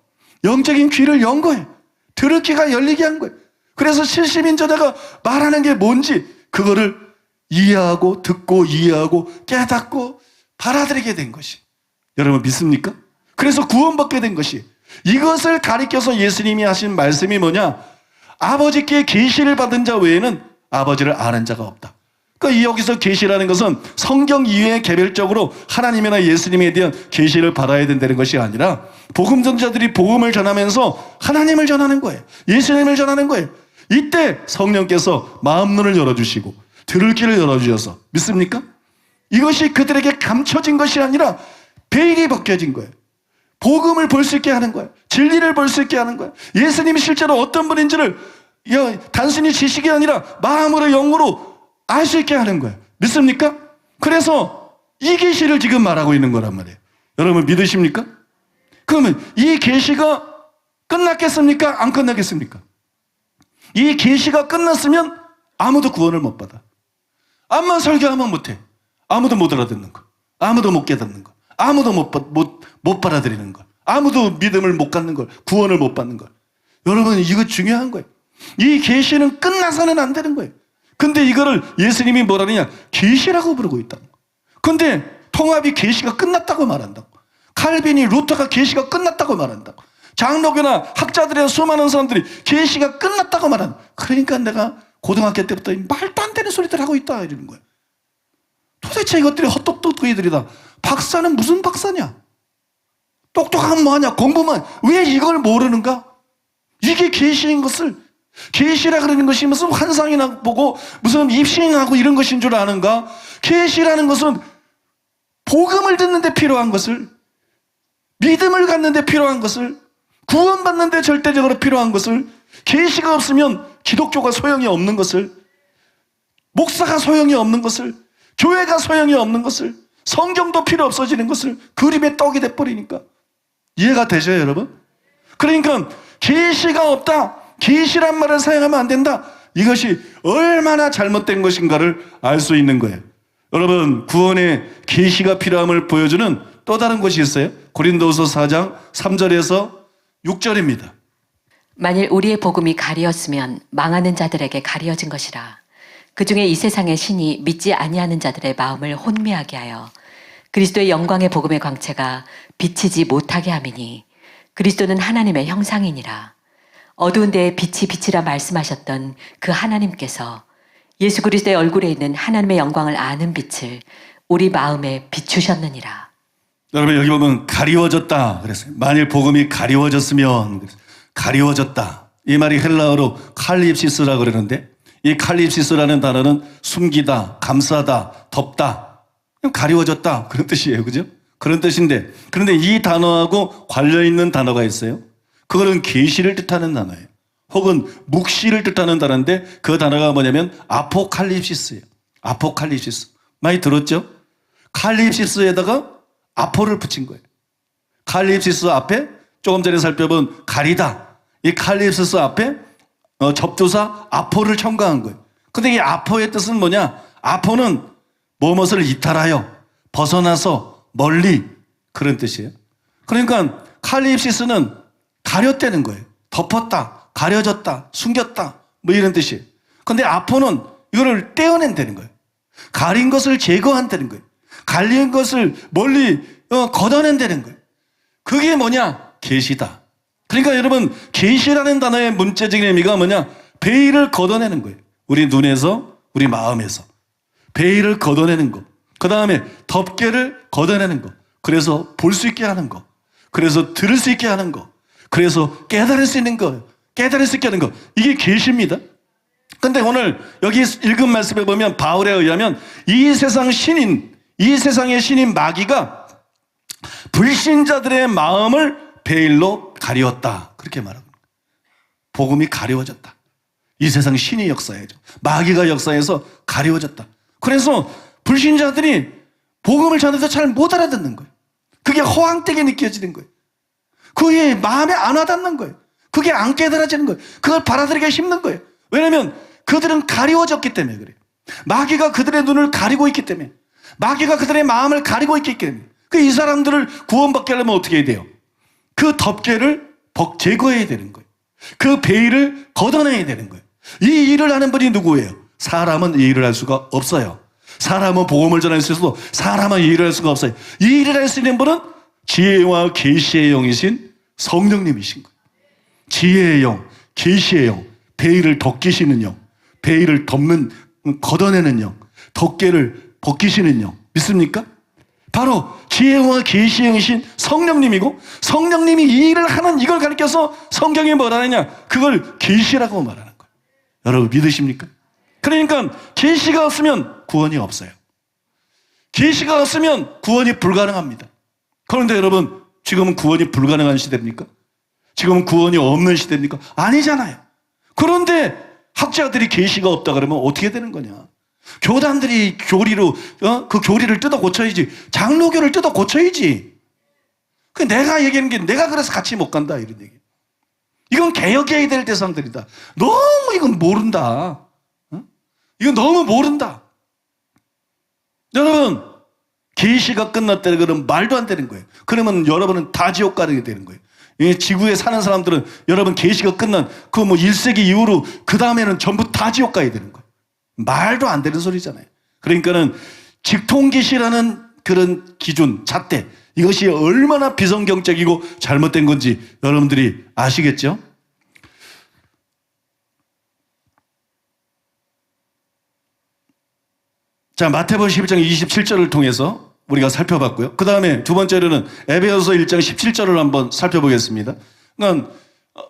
영적인 귀를 연 거예요. 들을 귀가 열리게 한 거예요. 그래서 70인 제자가 말하는 게 뭔지 그거를 이해하고 듣고 이해하고 깨닫고 받아들이게 된 것이, 여러분 믿습니까? 그래서 구원받게 된 것이, 이것을 가리켜서 예수님이 하신 말씀이 뭐냐? 아버지께 계시를 받은 자 외에는 아버지를 아는 자가 없다. 그러니까 여기서 계시라는 것은 성경 이외에 개별적으로 하나님이나 예수님에 대한 계시를 받아야 된다는 것이 아니라 복음 전자들이 복음을 전하면서 하나님을 전하는 거예요. 예수님을 전하는 거예요. 이때 성령께서 마음 눈을 열어주시고 들을 귀를 열어주셔서, 믿습니까? 이것이 그들에게 감춰진 것이 아니라 베일이 벗겨진 거예요. 복음을 볼 수 있게 하는 거예요. 진리를 볼 수 있게 하는 거예요. 예수님이 실제로 어떤 분인지를 단순히 지식이 아니라 마음으로 영으로 알 수 있게 하는 거예요. 믿습니까? 그래서 이 계시를 지금 말하고 있는 거란 말이에요. 여러분 믿으십니까? 그러면 이 계시가 끝났겠습니까? 안 끝나겠습니까? 이 계시가 끝났으면 아무도 구원을 못 받아. 암만 설교하면 못해. 아무도 못 알아듣는 거, 아무도 못 깨닫는 거, 아무도 못 받아들이는 거, 아무도 믿음을 못 갖는 걸, 구원을 못 받는 걸. 여러분 이거 중요한 거예요. 이 계시는 끝나서는 안 되는 거예요. 근데 이거를 예수님이 뭐라느냐? 계시라고 부르고 있다는 거. 근데 통합이 계시가 끝났다고 말한다고. 칼빈이 루터가 계시가 끝났다고 말한다고. 장로교나 학자들의 수많은 사람들이 계시가 끝났다고 말하는, 그러니까 내가 고등학교 때부터 말도 안 되는 소리들 하고 있다 이러는 거야. 도대체 이것들이 헛똑똑이들이다. 박사는 무슨 박사냐? 똑똑하면 뭐하냐? 공부만. 왜 이걸 모르는가? 이게 계시인 것을, 계시라 그러는 것이 무슨 환상이나 보고 무슨 입신하고 이런 것인 줄 아는가? 계시라는 것은 복음을 듣는 데 필요한 것을, 믿음을 갖는 데 필요한 것을, 구원받는 데 절대적으로 필요한 것을, 계시가 없으면 기독교가 소용이 없는 것을, 목사가 소용이 없는 것을, 교회가 소용이 없는 것을, 성경도 필요 없어지는 것을 그림의 떡이 돼버리니까. 이해가 되죠, 여러분? 그러니까 계시가 없다, 계시란 말을 사용하면 안 된다, 이것이 얼마나 잘못된 것인가를 알 수 있는 거예요. 여러분, 구원의 계시가 필요함을 보여주는 또 다른 것이 있어요. 고린도후서 4장 3절에서 6절입니다. 만일 우리의 복음이 가리었으면 망하는 자들에게 가리어진 것이라. 그 중에 이 세상의 신이 믿지 아니하는 자들의 마음을 혼미하게 하여 그리스도의 영광의 복음의 광채가 비치지 못하게 함이니, 그리스도는 하나님의 형상이니라. 어두운 데에 빛이 빛이라 말씀하셨던 그 하나님께서 예수 그리스도의 얼굴에 있는 하나님의 영광을 아는 빛을 우리 마음에 비추셨느니라. 여러분, 여기 보면 가리워졌다 그랬어요. 만일 복음이 가리워졌으면, 가리워졌다, 이 말이 헬라어로 칼립시스라 그러는데, 이 칼립시스라는 단어는 숨기다, 감싸다, 덮다, 가리워졌다, 그런 뜻이에요. 그죠? 그런 뜻인데, 그런데 이 단어하고 관련있는 단어가 있어요. 그거는 계시를 뜻하는 단어예요. 혹은 묵시를 뜻하는 단어인데, 그 단어가 뭐냐면 아포칼립시스예요. 아포칼립시스. 많이 들었죠? 칼립시스에다가 아포를 붙인 거예요. 칼립시스 앞에 조금 전에 살펴본 가리다, 이 칼립시스 앞에 접두사 아포를 첨가한 거예요. 근데 이 아포의 뜻은 뭐냐? 아포는 무엇을 이탈하여, 벗어나서, 멀리, 그런 뜻이에요. 그러니까 칼립시스는 가렸다는 거예요. 덮었다, 가려졌다, 숨겼다, 뭐 이런 뜻이에요. 근데 아포는 이거를 떼어낸다는 거예요. 가린 것을 제거한다는 거예요. 갈린 것을 멀리 걷어낸다는 거예요. 그게 뭐냐? 계시다. 그러니까 여러분, 계시라는 단어의 문자적인 의미가 뭐냐? 베일을 걷어내는 거예요. 우리 눈에서, 우리 마음에서 베일을 걷어내는 거, 그 다음에 덮개를 걷어내는 거, 그래서 볼 수 있게 하는 거, 그래서 들을 수 있게 하는 거, 그래서 깨달을 수 있는 거, 깨달을 수 있게 하는 거, 이게 계시입니다. 근데 오늘 여기 읽은 말씀에 보면 바울에 의하면 이 세상 신인, 이 세상의 신인 마귀가 불신자들의 마음을 베일로 가리웠다, 그렇게 말합니다. 복음이 가리워졌다. 이 세상 신이 역사해죠. 마귀가 역사해서 가리워졌다. 그래서 불신자들이 복음을 전해서 잘 못 알아듣는 거예요. 그게 허황되게 느껴지는 거예요. 그게 마음에 안 와닿는 거예요. 그게 안 깨달아지는 거예요. 그걸 받아들이기가 힘든 거예요. 왜냐하면 그들은 가리워졌기 때문에 그래요. 마귀가 그들의 눈을 가리고 있기 때문에, 마귀가 그들의 마음을 가리고 있기 때문에. 이 사람들을 구원받게 하려면 어떻게 해야 돼요? 그 덮개를 제거해야 되는 거예요. 그 베일을 걷어내야 되는 거예요. 이 일을 하는 분이 누구예요? 사람은 이 일을 할 수가 없어요. 사람은 복음을 전할 수 있어도 사람은 이 일을 할 수가 없어요. 이 일을 할 수 있는 분은 지혜와 계시의 영이신 성령님이신 거예요. 지혜의 영, 계시의 영, 베일을 덮기시는 영, 베일을 걷어내는 영, 덮개를 벗기시는 영, 믿습니까? 바로 지혜와 계시의 영이신 성령님이고, 성령님이 이 일을 하는 이걸 가리켜서 성경이 뭐라 하느냐? 그걸 계시라고 말하는 거예요. 여러분 믿으십니까? 그러니까 계시가 없으면 구원이 없어요. 계시가 없으면 구원이 불가능합니다. 그런데 여러분, 지금은 구원이 불가능한 시대입니까? 지금은 구원이 없는 시대입니까? 아니잖아요. 그런데 학자들이 계시가 없다 그러면 어떻게 되는 거냐? 교단들이 교리로 그 교리를 뜯어 고쳐야지. 장로교를 뜯어 고쳐야지. 그 내가 얘기하는 게 내가 그래서 같이 못 간다 이런 얘기. 이건 개혁해야 될 대상들이다. 너무 이건 모른다. 이건 너무 모른다. 여러분, 계시가 끝났다 그러면 말도 안 되는 거예요. 그러면 여러분은 다 지옥 가게 되는 거예요. 이 지구에 사는 사람들은 여러분 계시가 끝난 그 1세기 이후로 그 다음에는 전부 다 지옥 가야 되는 거예요. 말도 안 되는 소리잖아요. 그러니까는 직통계시라는 그런 기준, 잣대, 이것이 얼마나 비성경적이고 잘못된 건지 여러분들이 아시겠죠? 자, 마태복음 11장 27절을 통해서 우리가 살펴봤고요. 그 다음에 두 번째로는 에베소서 1장 17절을 한번 살펴보겠습니다. 그러니까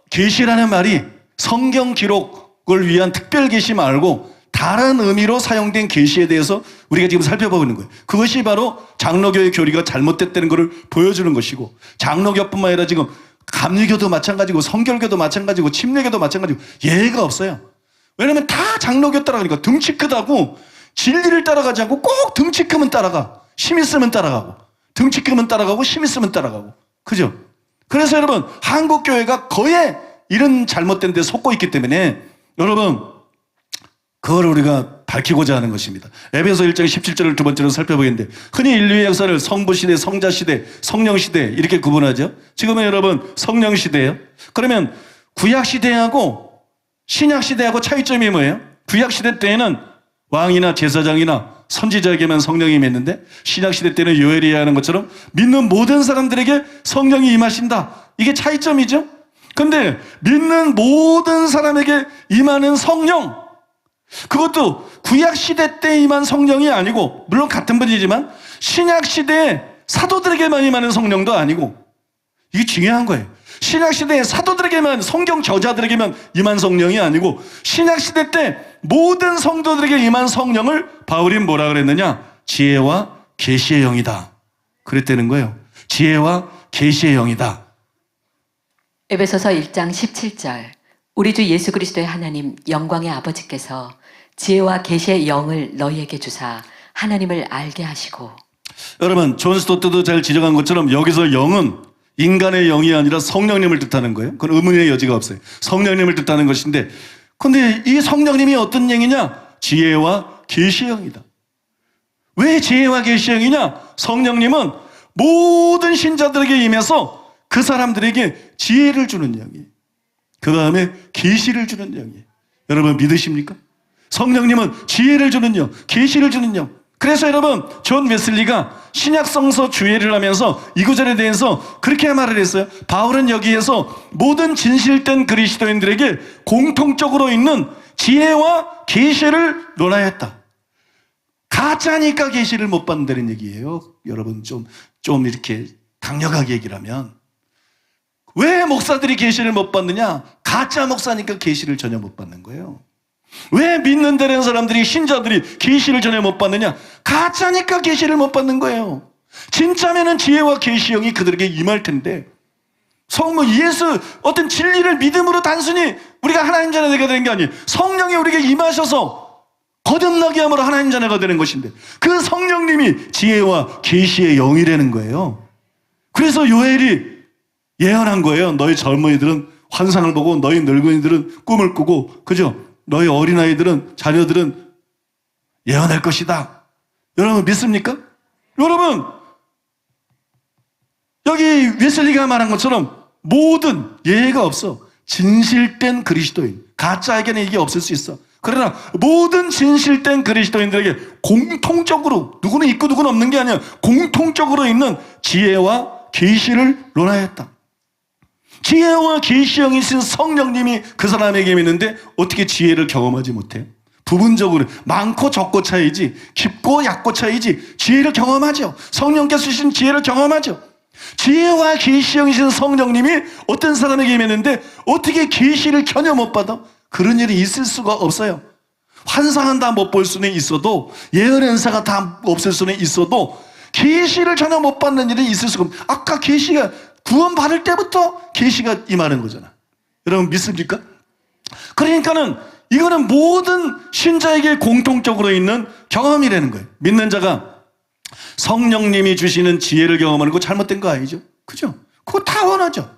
계시라는 말이 성경 기록을 위한 특별 계시 말고 다른 의미로 사용된 계시에 대해서 우리가 지금 살펴보고 있는 거예요. 그것이 바로 장로교의 교리가 잘못됐다는 것을 보여주는 것이고, 장로교뿐만 아니라 지금 감리교도 마찬가지고 성결교도 마찬가지고 침례교도 마찬가지고 예외가 없어요. 왜냐하면 다 장로교 따라가니까 등치 크다고 진리를 따라가지 않고 꼭 등치 크면 따라가. 힘 있으면 따라가고, 등치 크면 따라가고, 힘 있으면 따라가고. 그죠? 그래서 여러분, 한국교회가 거의 이런 잘못된 데 속고 있기 때문에 여러분, 그걸 우리가 밝히고자 하는 것입니다. 에베소 1장 17절을 두 번째로 살펴보겠는데, 흔히 인류의 역사를 성부시대, 성자시대, 성령시대 이렇게 구분하죠. 지금은 여러분 성령시대예요. 그러면 구약시대하고 신약시대하고 차이점이 뭐예요? 구약시대 때에는 왕이나 제사장이나 선지자에게만 성령이 임했는데, 신약시대 때는 요엘이 하는 것처럼 믿는 모든 사람들에게 성령이 임하신다. 이게 차이점이죠. 그런데 믿는 모든 사람에게 임하는 성령, 그것도 구약시대 때 임한 성령이 아니고, 물론 같은 분이지만 신약시대에 사도들에게만 임하는 성령도 아니고, 이게 중요한 거예요. 신약시대에 사도들에게만, 성경 저자들에게만 임한 성령이 아니고, 신약시대 때 모든 성도들에게 임한 성령을 바울이 뭐라 그랬느냐? 지혜와 계시의 영이다. 그랬다는 거예요. 지혜와 계시의 영이다. 에베소서 1장 17절. 우리 주 예수 그리스도의 하나님 영광의 아버지께서 지혜와 계시의 영을 너희에게 주사 하나님을 알게 하시고. 여러분, 존 스토트도 잘 지적한 것처럼 여기서 영은 인간의 영이 아니라 성령님을 뜻하는 거예요. 그건 의문의 여지가 없어요. 성령님을 뜻하는 것인데, 근데 이 성령님이 어떤 영이냐? 지혜와 계시의 영이다. 왜 지혜와 계시의 영이냐? 성령님은 모든 신자들에게 임해서 그 사람들에게 지혜를 주는 영이에요. 그 다음에 계시를 주는 영이에요. 여러분 믿으십니까? 성령님은 지혜를 주는 영, 계시를 주는 영. 그래서 여러분, 존 웨슬리가 신약성서 주예를 하면서 이 구절에 대해서 그렇게 말을 했어요. 바울은 여기에서 모든 진실된 그리스도인들에게 공통적으로 있는 지혜와 계시를 논하였다. 가짜니까 계시를 못 받는다는 얘기예요. 여러분 좀 이렇게 강력하게 얘기를 하면, 왜 목사들이 계시를 못 받느냐? 가짜 목사니까 계시를 전혀 못 받는 거예요. 왜 믿는다는 사람들이, 신자들이 계시를 전혀 못 받느냐? 가짜니까 계시를 못 받는 거예요. 진짜면은 지혜와 계시 영이 그들에게 임할 텐데, 예수 어떤 진리를 믿음으로 단순히 우리가 하나님 자녀가 되는 게 아니에요. 성령이 우리에게 임하셔서 거듭나게 함으로 하나님 자녀가 되는 것인데, 그 성령님이 지혜와 계시의 영이라는 거예요. 그래서 요엘이 예언한 거예요. 너희 젊은이들은 환상을 보고, 너희 늙은이들은 꿈을 꾸고, 그죠? 너희 어린아이들은, 자녀들은 예언할 것이다. 여러분 믿습니까? 여러분, 여기 웨슬리가 말한 것처럼 모든 예외가 없어. 진실된 그리스도인, 가짜에게는 이게 없을 수 있어. 그러나 모든 진실된 그리스도인들에게 공통적으로, 누구는 있고 누구는 없는 게 아니야, 공통적으로 있는 지혜와 계시를 논하였다. 지혜와 계시 영이신 성령님이 그 사람에게 있는데 어떻게 지혜를 경험하지 못해요? 부분적으로 많고 적고 차이지, 깊고 얕고 차이지, 지혜를 경험하죠. 성령께서 주신 지혜를 경험하죠. 지혜와 계시 영이신 성령님이 어떤 사람에게 임했는데 어떻게 계시를 전혀 못 받아? 그런 일이 있을 수가 없어요. 환상은 다 못 볼 수는 있어도, 예언 은사가 다 없을 수는 있어도, 계시를 전혀 못 받는 일이 있을 수가 없어요. 아까 계시가 구원 받을 때부터 계시가 임하는 거잖아. 여러분 믿습니까? 그러니까는 이거는 모든 신자에게 공통적으로 있는 경험이라는 거예요. 믿는 자가 성령님이 주시는 지혜를 경험하는 거 잘못된 거 아니죠? 그죠? 그거 다 원하죠.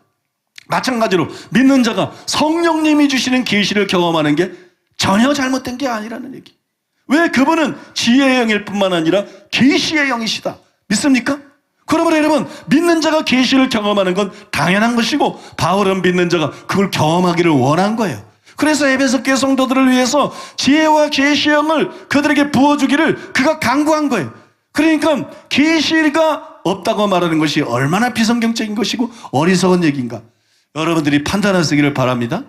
마찬가지로 믿는 자가 성령님이 주시는 계시를 경험하는 게 전혀 잘못된 게 아니라는 얘기. 왜? 그분은 지혜의 영일 뿐만 아니라 계시의 영이시다. 믿습니까? 그러므로 여러분, 믿는 자가 계시를 경험하는 건 당연한 것이고, 바울은 믿는 자가 그걸 경험하기를 원한 거예요. 그래서 에베소 교회 성도들을 위해서 지혜와 계시의 영을 그들에게 부어주기를 그가 간구한 거예요. 그러니까 계시가 없다고 말하는 것이 얼마나 비성경적인 것이고 어리석은 얘기인가. 여러분들이 판단하시기를 바랍니다.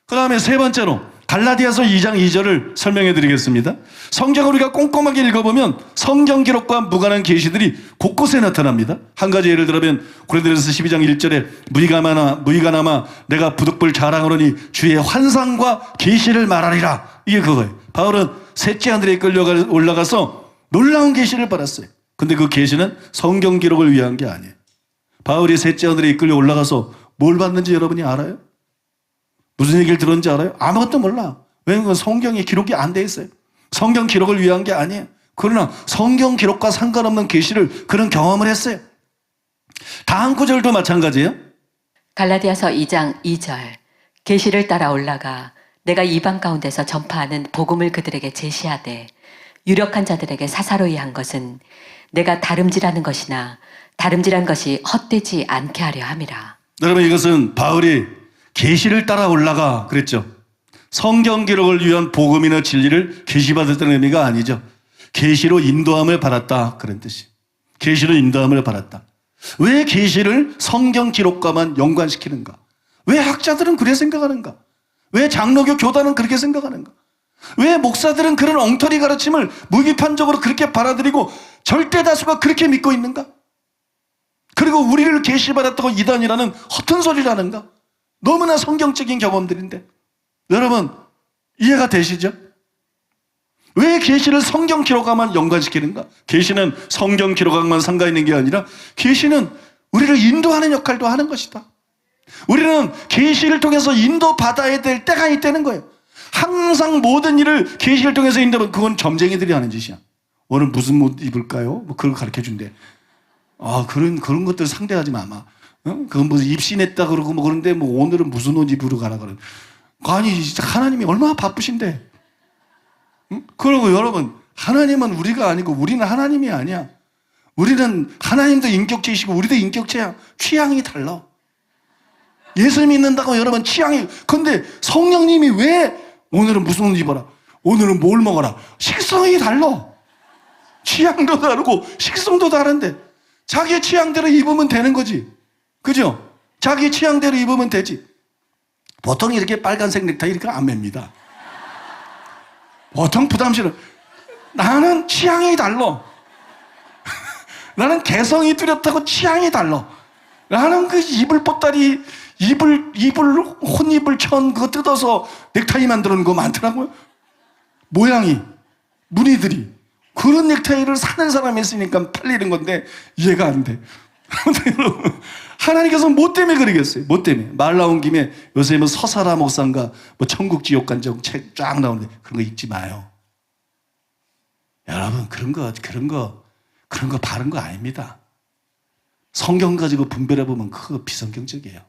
그 다음에 세 번째로 갈라디아서 2장 2절을 설명해 드리겠습니다. 성경을 우리가 꼼꼼하게 읽어보면 성경 기록과 무관한 계시들이 곳곳에 나타납니다. 한 가지 예를 들면 고린도전서 12장 1절에 무의가 남아 내가 부득불 자랑하노니 주의 환상과 계시를 말하리라. 이게 그거예요. 바울은 셋째 하늘에 끌려 올라가서 놀라운 계시를 받았어요. 근데 그 계시는 성경 기록을 위한 게 아니에요. 바울이 셋째 하늘에 이끌려 올라가서 뭘 받는지 여러분이 알아요? 무슨 얘기를 들었는지 알아요? 아무것도 몰라. 왜냐하면 성경에 기록이 안 돼 있어요. 성경 기록을 위한 게 아니에요. 그러나 성경 기록과 상관없는 계시를 그런 경험을 했어요. 다음 구절도 마찬가지예요. 갈라디아서 2장 2절. 계시를 따라 올라가 내가 이방 가운데서 전파하는 복음을 그들에게 제시하되 유력한 자들에게 사사로이 한 것은 내가 다름질하는 것이나 다름질한 것이 헛되지 않게 하려 함이라. 여러분, 이것은 바울이 계시를 따라 올라가 그랬죠. 성경 기록을 위한 복음이나 진리를 계시받았다는 의미가 아니죠. 계시로 인도함을 받았다 그런 뜻이. 계시로 인도함을 받았다. 왜 계시를 성경 기록과만 연관시키는가? 왜 학자들은 그렇게 생각하는가? 왜 장로교 교단은 그렇게 생각하는가? 왜 목사들은 그런 엉터리 가르침을 무비판적으로 그렇게 받아들이고 절대 다수가 그렇게 믿고 있는가? 그리고 우리를 계시받았다고 이단이라는 허튼 소리를 하는가? 너무나 성경적인 경험들인데 여러분 이해가 되시죠? 왜 계시를 성경 기록과만 연관시키는가? 계시는 성경 기록과만 상관있는 게 아니라 계시는 우리를 인도하는 역할도 하는 것이다. 우리는 계시를 통해서 인도받아야 될 때가 있다는 거예요. 항상 모든 일을 계시를 통해서 인도하면 그건 점쟁이들이 하는 짓이야. 오늘 무슨 옷 입을까요? 뭐 그걸 가르쳐준대. 그런 것들 상대하지 마. 그건 무슨 입신했다 그러고 뭐 그런데 뭐 오늘은 무슨 옷 입으러 가라 그러는. 아니 진짜 하나님이 얼마나 바쁘신데. 응? 그리고 여러분 하나님은 우리가 아니고 우리는 하나님이 아니야. 우리는 하나님도 인격체이시고 우리도 인격체야. 취향이 달라. 예수 믿는다고 여러분 취향이. 근데 성령님이 왜 오늘은 무슨 옷 입어라, 오늘은 뭘 먹어라. 식성이 달라. 취향도 다르고 식성도 다른데 자기 취향대로 입으면 되는 거지. 그죠? 자기 취향대로 입으면 되지. 보통 이렇게 빨간색 넥타이 이렇게 안 맵니다. 보통 부담스러워. 나는 취향이 달라. 나는 개성이 뚜렷하고 취향이 달라. 나는 그 이불 보따리 이불 혼입을 천 그거 뜯어서 넥타이 만드는 거 많더라고요. 모양이 무늬들이 그런 넥타이를 사는 사람이 있으니까 팔리는 건데 이해가 안 돼. 하나님께서 뭐 때문에 그러겠어요? 뭐 때문에? 말 나온 김에 요새 뭐 서사라 목사인가 뭐 천국 지옥 간정 책 쫙 나오는데 그런 거 읽지 마요. 여러분 그런 거 바른 거 아닙니다. 성경 가지고 분별해 보면 그거 비성경적이에요.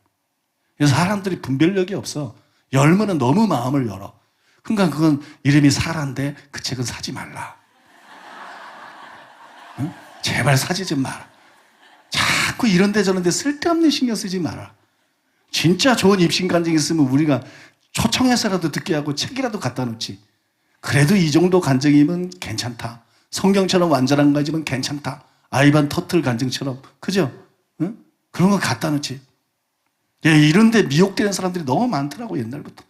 그래서 사람들이 분별력이 없어. 열면은 너무 마음을 열어. 그러니까 그건 이름이 사라인데 그 책은 사지 말라. 응? 제발 사지 좀 마라. 자꾸 이런데 저런데 쓸데없는 신경 쓰지 마라. 진짜 좋은 입신 간증이 있으면 우리가 초청해서라도 듣게 하고 책이라도 갖다 놓지. 그래도 이 정도 간증이면 괜찮다. 성경처럼 완전한 간증이면 괜찮다. 아이반 터틀 간증처럼. 그죠? 응? 그런 거 갖다 놓지. 예, 이런데 미혹되는 사람들이 너무 많더라고 옛날부터.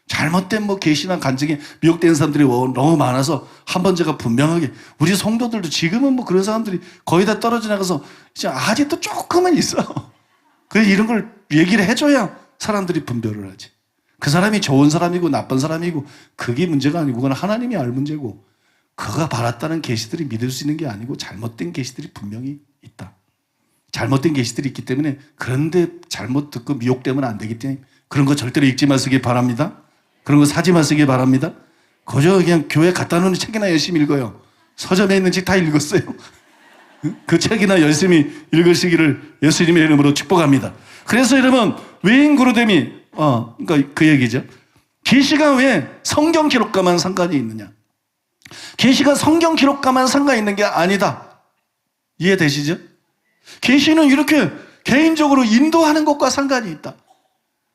잘못된 뭐 계시나 간증에 미혹되는 사람들이 너무 많아서 한번 제가 분명하게 우리 성도들도 지금은 뭐 그런 사람들이 거의 다 떨어져 나가서 이제 아직도 조금은 있어. 그래서 이런 걸 얘기를 해줘야 사람들이 분별을 하지. 그 사람이 좋은 사람이고 나쁜 사람이고 그게 문제가 아니고 그건 하나님이 알 문제고 그가 바랐다는 계시들이 믿을 수 있는 게 아니고 잘못된 계시들이 분명히 있다. 잘못된 계시들이 있기 때문에 그런데 잘못 듣고 미혹되면 안 되기 때문에 그런 거 절대로 읽지 마시기 바랍니다. 그런 거 사지 마시기 바랍니다. 그저 그냥 교회 갖다 놓는 책이나 열심히 읽어요. 서점에 있는 책 다 읽었어요. 그 책이나 열심히 읽으시기를 예수님의 이름으로 축복합니다. 그래서 여러분 외인 그루됨이 그러니까 그 얘기죠. 계시가 왜 성경 기록과만 상관이 있느냐? 계시가 성경 기록과만 상관이 있는 게 아니다. 이해되시죠? 계시는 이렇게 개인적으로 인도하는 것과 상관이 있다.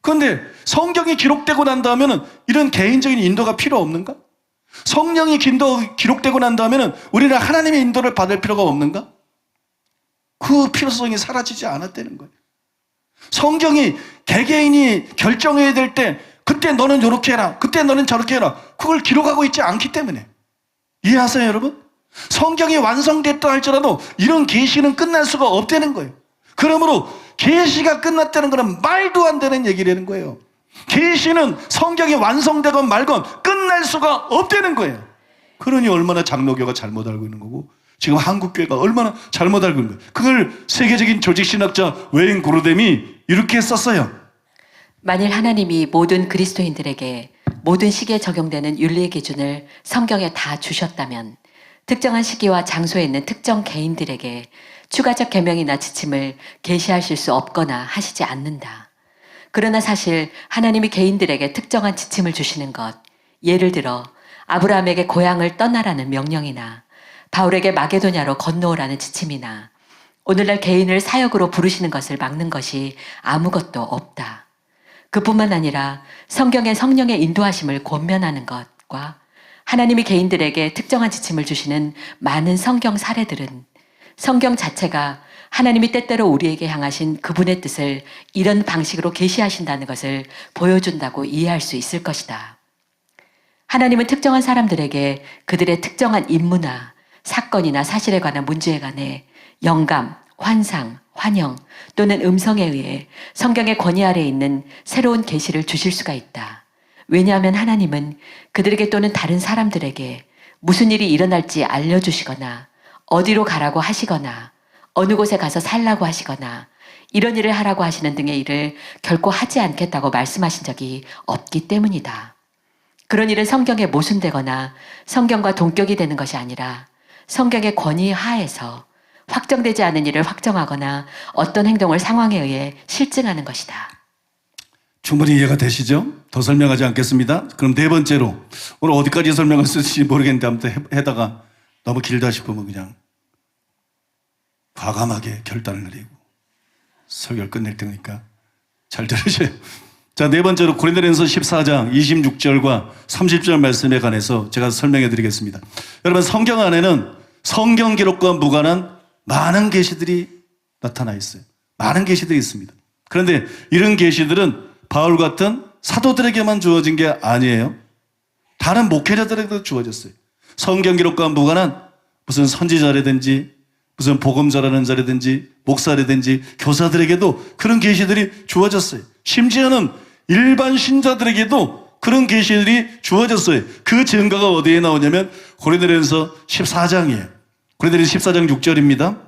그런데 성경이 기록되고 난 다음에는 이런 개인적인 인도가 필요 없는가? 성령이 기록되고 난 다음에는 우리는 하나님의 인도를 받을 필요가 없는가? 그 필요성이 사라지지 않았다는 거예요. 성경이 개개인이 결정해야 될 때 그때 너는 이렇게 해라, 그때 너는 저렇게 해라, 그걸 기록하고 있지 않기 때문에. 이해하세요, 여러분? 성경이 완성됐다 할지라도 이런 계시는 끝날 수가 없다는 거예요. 그러므로 계시가 끝났다는 것은 말도 안 되는 얘기라는 거예요. 계시는 성경이 완성되건 말건 끝날 수가 없다는 거예요. 그러니 얼마나 장로교가 잘못 알고 있는 거고 지금 한국교회가 얼마나 잘못 알고 있는 거예요. 그걸 세계적인 조직신학자 웨인 고르뎀이 이렇게 썼어요. 만일 하나님이 모든 그리스도인들에게 모든 시기에 적용되는 윤리의 기준을 성경에 다 주셨다면 특정한 시기와 장소에 있는 특정 개인들에게 추가적 계명이나 지침을 계시하실 수 없거나 하시지 않는다. 그러나 사실 하나님이 개인들에게 특정한 지침을 주시는 것, 예를 들어 아브라함에게 고향을 떠나라는 명령이나 바울에게 마게도냐로 건너오라는 지침이나 오늘날 개인을 사역으로 부르시는 것을 막는 것이 아무것도 없다. 그뿐만 아니라 성경의 성령의 인도하심을 권면하는 것과 하나님이 개인들에게 특정한 지침을 주시는 많은 성경 사례들은 성경 자체가 하나님이 때때로 우리에게 향하신 그분의 뜻을 이런 방식으로 계시하신다는 것을 보여준다고 이해할 수 있을 것이다. 하나님은 특정한 사람들에게 그들의 특정한 임무나 사건이나 사실에 관한 문제에 관해 영감, 환상, 환영 또는 음성에 의해 성경의 권위 아래에 있는 새로운 계시를 주실 수가 있다. 왜냐하면 하나님은 그들에게 또는 다른 사람들에게 무슨 일이 일어날지 알려주시거나 어디로 가라고 하시거나 어느 곳에 가서 살라고 하시거나 이런 일을 하라고 하시는 등의 일을 결코 하지 않겠다고 말씀하신 적이 없기 때문이다. 그런 일은 성경에 모순되거나 성경과 동격이 되는 것이 아니라 성경의 권위 하에서 확정되지 않은 일을 확정하거나 어떤 행동을 상황에 의해 실증하는 것이다. 충분히 이해가 되시죠? 더 설명하지 않겠습니다. 그럼 네 번째로 오늘 어디까지 설명을 쓸지 모르겠는데 아무튼 해다가 너무 길다 싶으면 그냥 과감하게 결단을 내리고 설교를 끝낼 테니까 잘 들으세요. 자, 네 번째로 고린도전서 14장 26절과 30절 말씀에 관해서 제가 설명해 드리겠습니다. 여러분, 성경 안에는 성경 기록과 무관한 많은 계시들이 나타나 있어요. 많은 계시들이 있습니다. 그런데 이런 계시들은 바울 같은 사도들에게만 주어진 게 아니에요. 다른 목회자들에게도 주어졌어요. 성경 기록과 무관한 무슨 선지자라든지 무슨 복음 전하는 자라든지 목사라든지 교사들에게도 그런 계시들이 주어졌어요. 심지어는 일반 신자들에게도 그런 계시들이 주어졌어요. 그 증거가 어디에 나오냐면 고린도전서 14장이에요. 고린도전서 14장 6절입니다.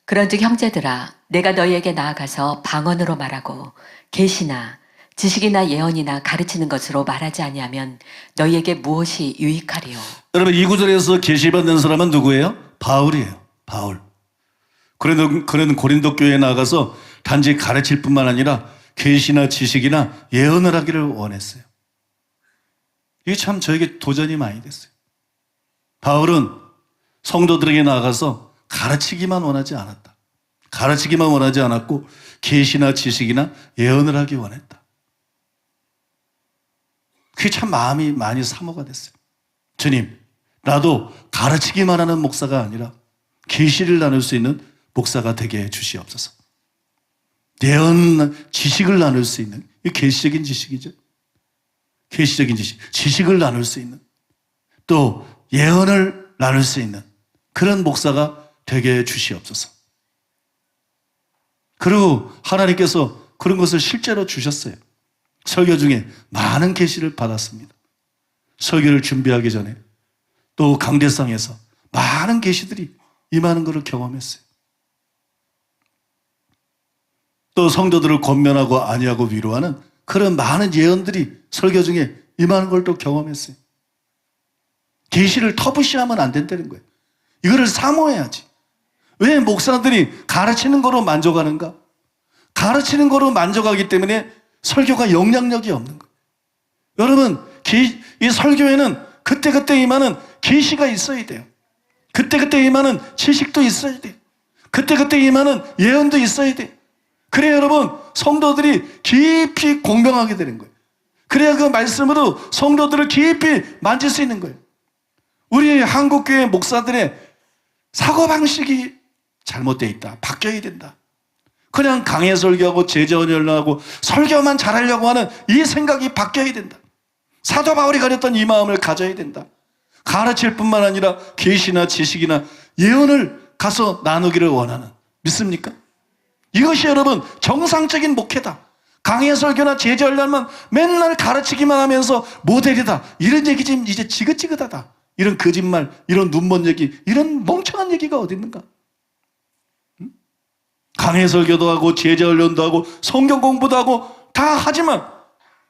그런즉 형제들아 내가 너희에게 나아가서 방언으로 말하고 계시나 지식이나 예언이나 가르치는 것으로 말하지 아니하면 너희에게 무엇이 유익하리요? 여러분, 이 구절에서 계시받는 사람은 누구예요? 바울이에요. 바울. 그는 고린도 교회에 나가서 단지 가르칠 뿐만 아니라 계시나 지식이나 예언을 하기를 원했어요. 이게 참 저에게 도전이 많이 됐어요. 바울은 성도들에게 나가서 가르치기만 원하지 않았다. 가르치기만 원하지 않았고 계시나 지식이나 예언을 하기 원했다. 그게 참 마음이 많이 사모가 됐어요. 주님, 나도 가르치기만 하는 목사가 아니라 계시를 나눌 수 있는 목사가 되게 해 주시옵소서. 예언, 지식을 나눌 수 있는, 이 계시적인 지식이죠. 계시적인 지식, 지식을 나눌 수 있는, 또 예언을 나눌 수 있는 그런 목사가 되게 해 주시옵소서. 그리고 하나님께서 그런 것을 실제로 주셨어요. 설교 중에 많은 계시를 받았습니다. 설교를 준비하기 전에 또 강대상에서 많은 계시들이 임하는 것을 경험했어요. 또 성도들을 권면하고 안위하고 위로하는 그런 많은 예언들이 설교 중에 임하는 걸 또 경험했어요. 계시를 터부시하면 안 된다는 거예요. 이거를 사모해야지. 왜 목사들이 가르치는 거로 만족하는가? 가르치는 거로 만족하기 때문에 설교가 영향력이 없는 거예요. 여러분, 이 설교에는 그때그때 임하는 계시가 있어야 돼요. 그때그때 임하는 지식도 있어야 돼요. 그때그때 임하는 예언도 있어야 돼요. 그래야 여러분, 성도들이 깊이 공경하게 되는 거예요. 그래야 그 말씀으로 성도들을 깊이 만질 수 있는 거예요. 우리 한국교회 목사들의 사고방식이 잘못되어 있다. 바뀌어야 된다. 그냥 강해 설교하고 제자훈련하고 설교만 잘하려고 하는 이 생각이 바뀌어야 된다. 사도 바울이 가졌던 이 마음을 가져야 된다. 가르칠 뿐만 아니라 계시나 지식이나 예언을 가서 나누기를 원하는, 믿습니까? 이것이 여러분 정상적인 목회다. 강해 설교나 제자훈련만 맨날 가르치기만 하면서 모델이다. 이런 얘기 지금 이제 지긋지긋하다. 이런 거짓말, 이런 눈먼 얘기, 이런 멍청한 얘기가 어디 있는가? 강해 설교도 하고 제자훈련도 하고 성경 공부도 하고 다 하지만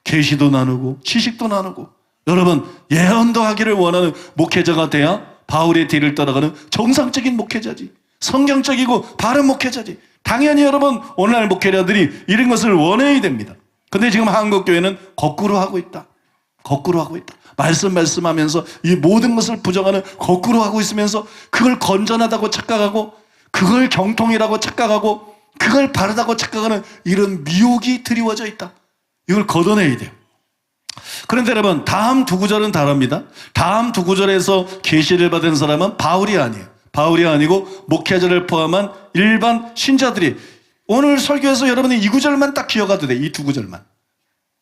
계시도 나누고 지식도 나누고, 여러분 예언도 하기를 원하는 목회자가 돼야 바울의 뒤를 따라가는 정상적인 목회자지, 성경적이고 바른 목회자지. 당연히 여러분 오늘날 목회자들이 이런 것을 원해야 됩니다. 근데 지금 한국교회는 거꾸로 하고 있다. 거꾸로 하고 있다. 말씀하면서 이 모든 것을 부정하는, 거꾸로 하고 있으면서 그걸 건전하다고 착각하고, 그걸 경통이라고 착각하고, 그걸 바르다고 착각하는 이런 미혹이 드리워져 있다. 이걸 걷어내야 돼요. 그런데 여러분 다음 두 구절은 다릅니다. 다음 두 구절에서 계시를 받은 사람은 바울이 아니에요. 바울이 아니고 목회자를 포함한 일반 신자들이, 오늘 설교에서 여러분이 이 구절만 딱 기억해도 돼. 이 두 구절만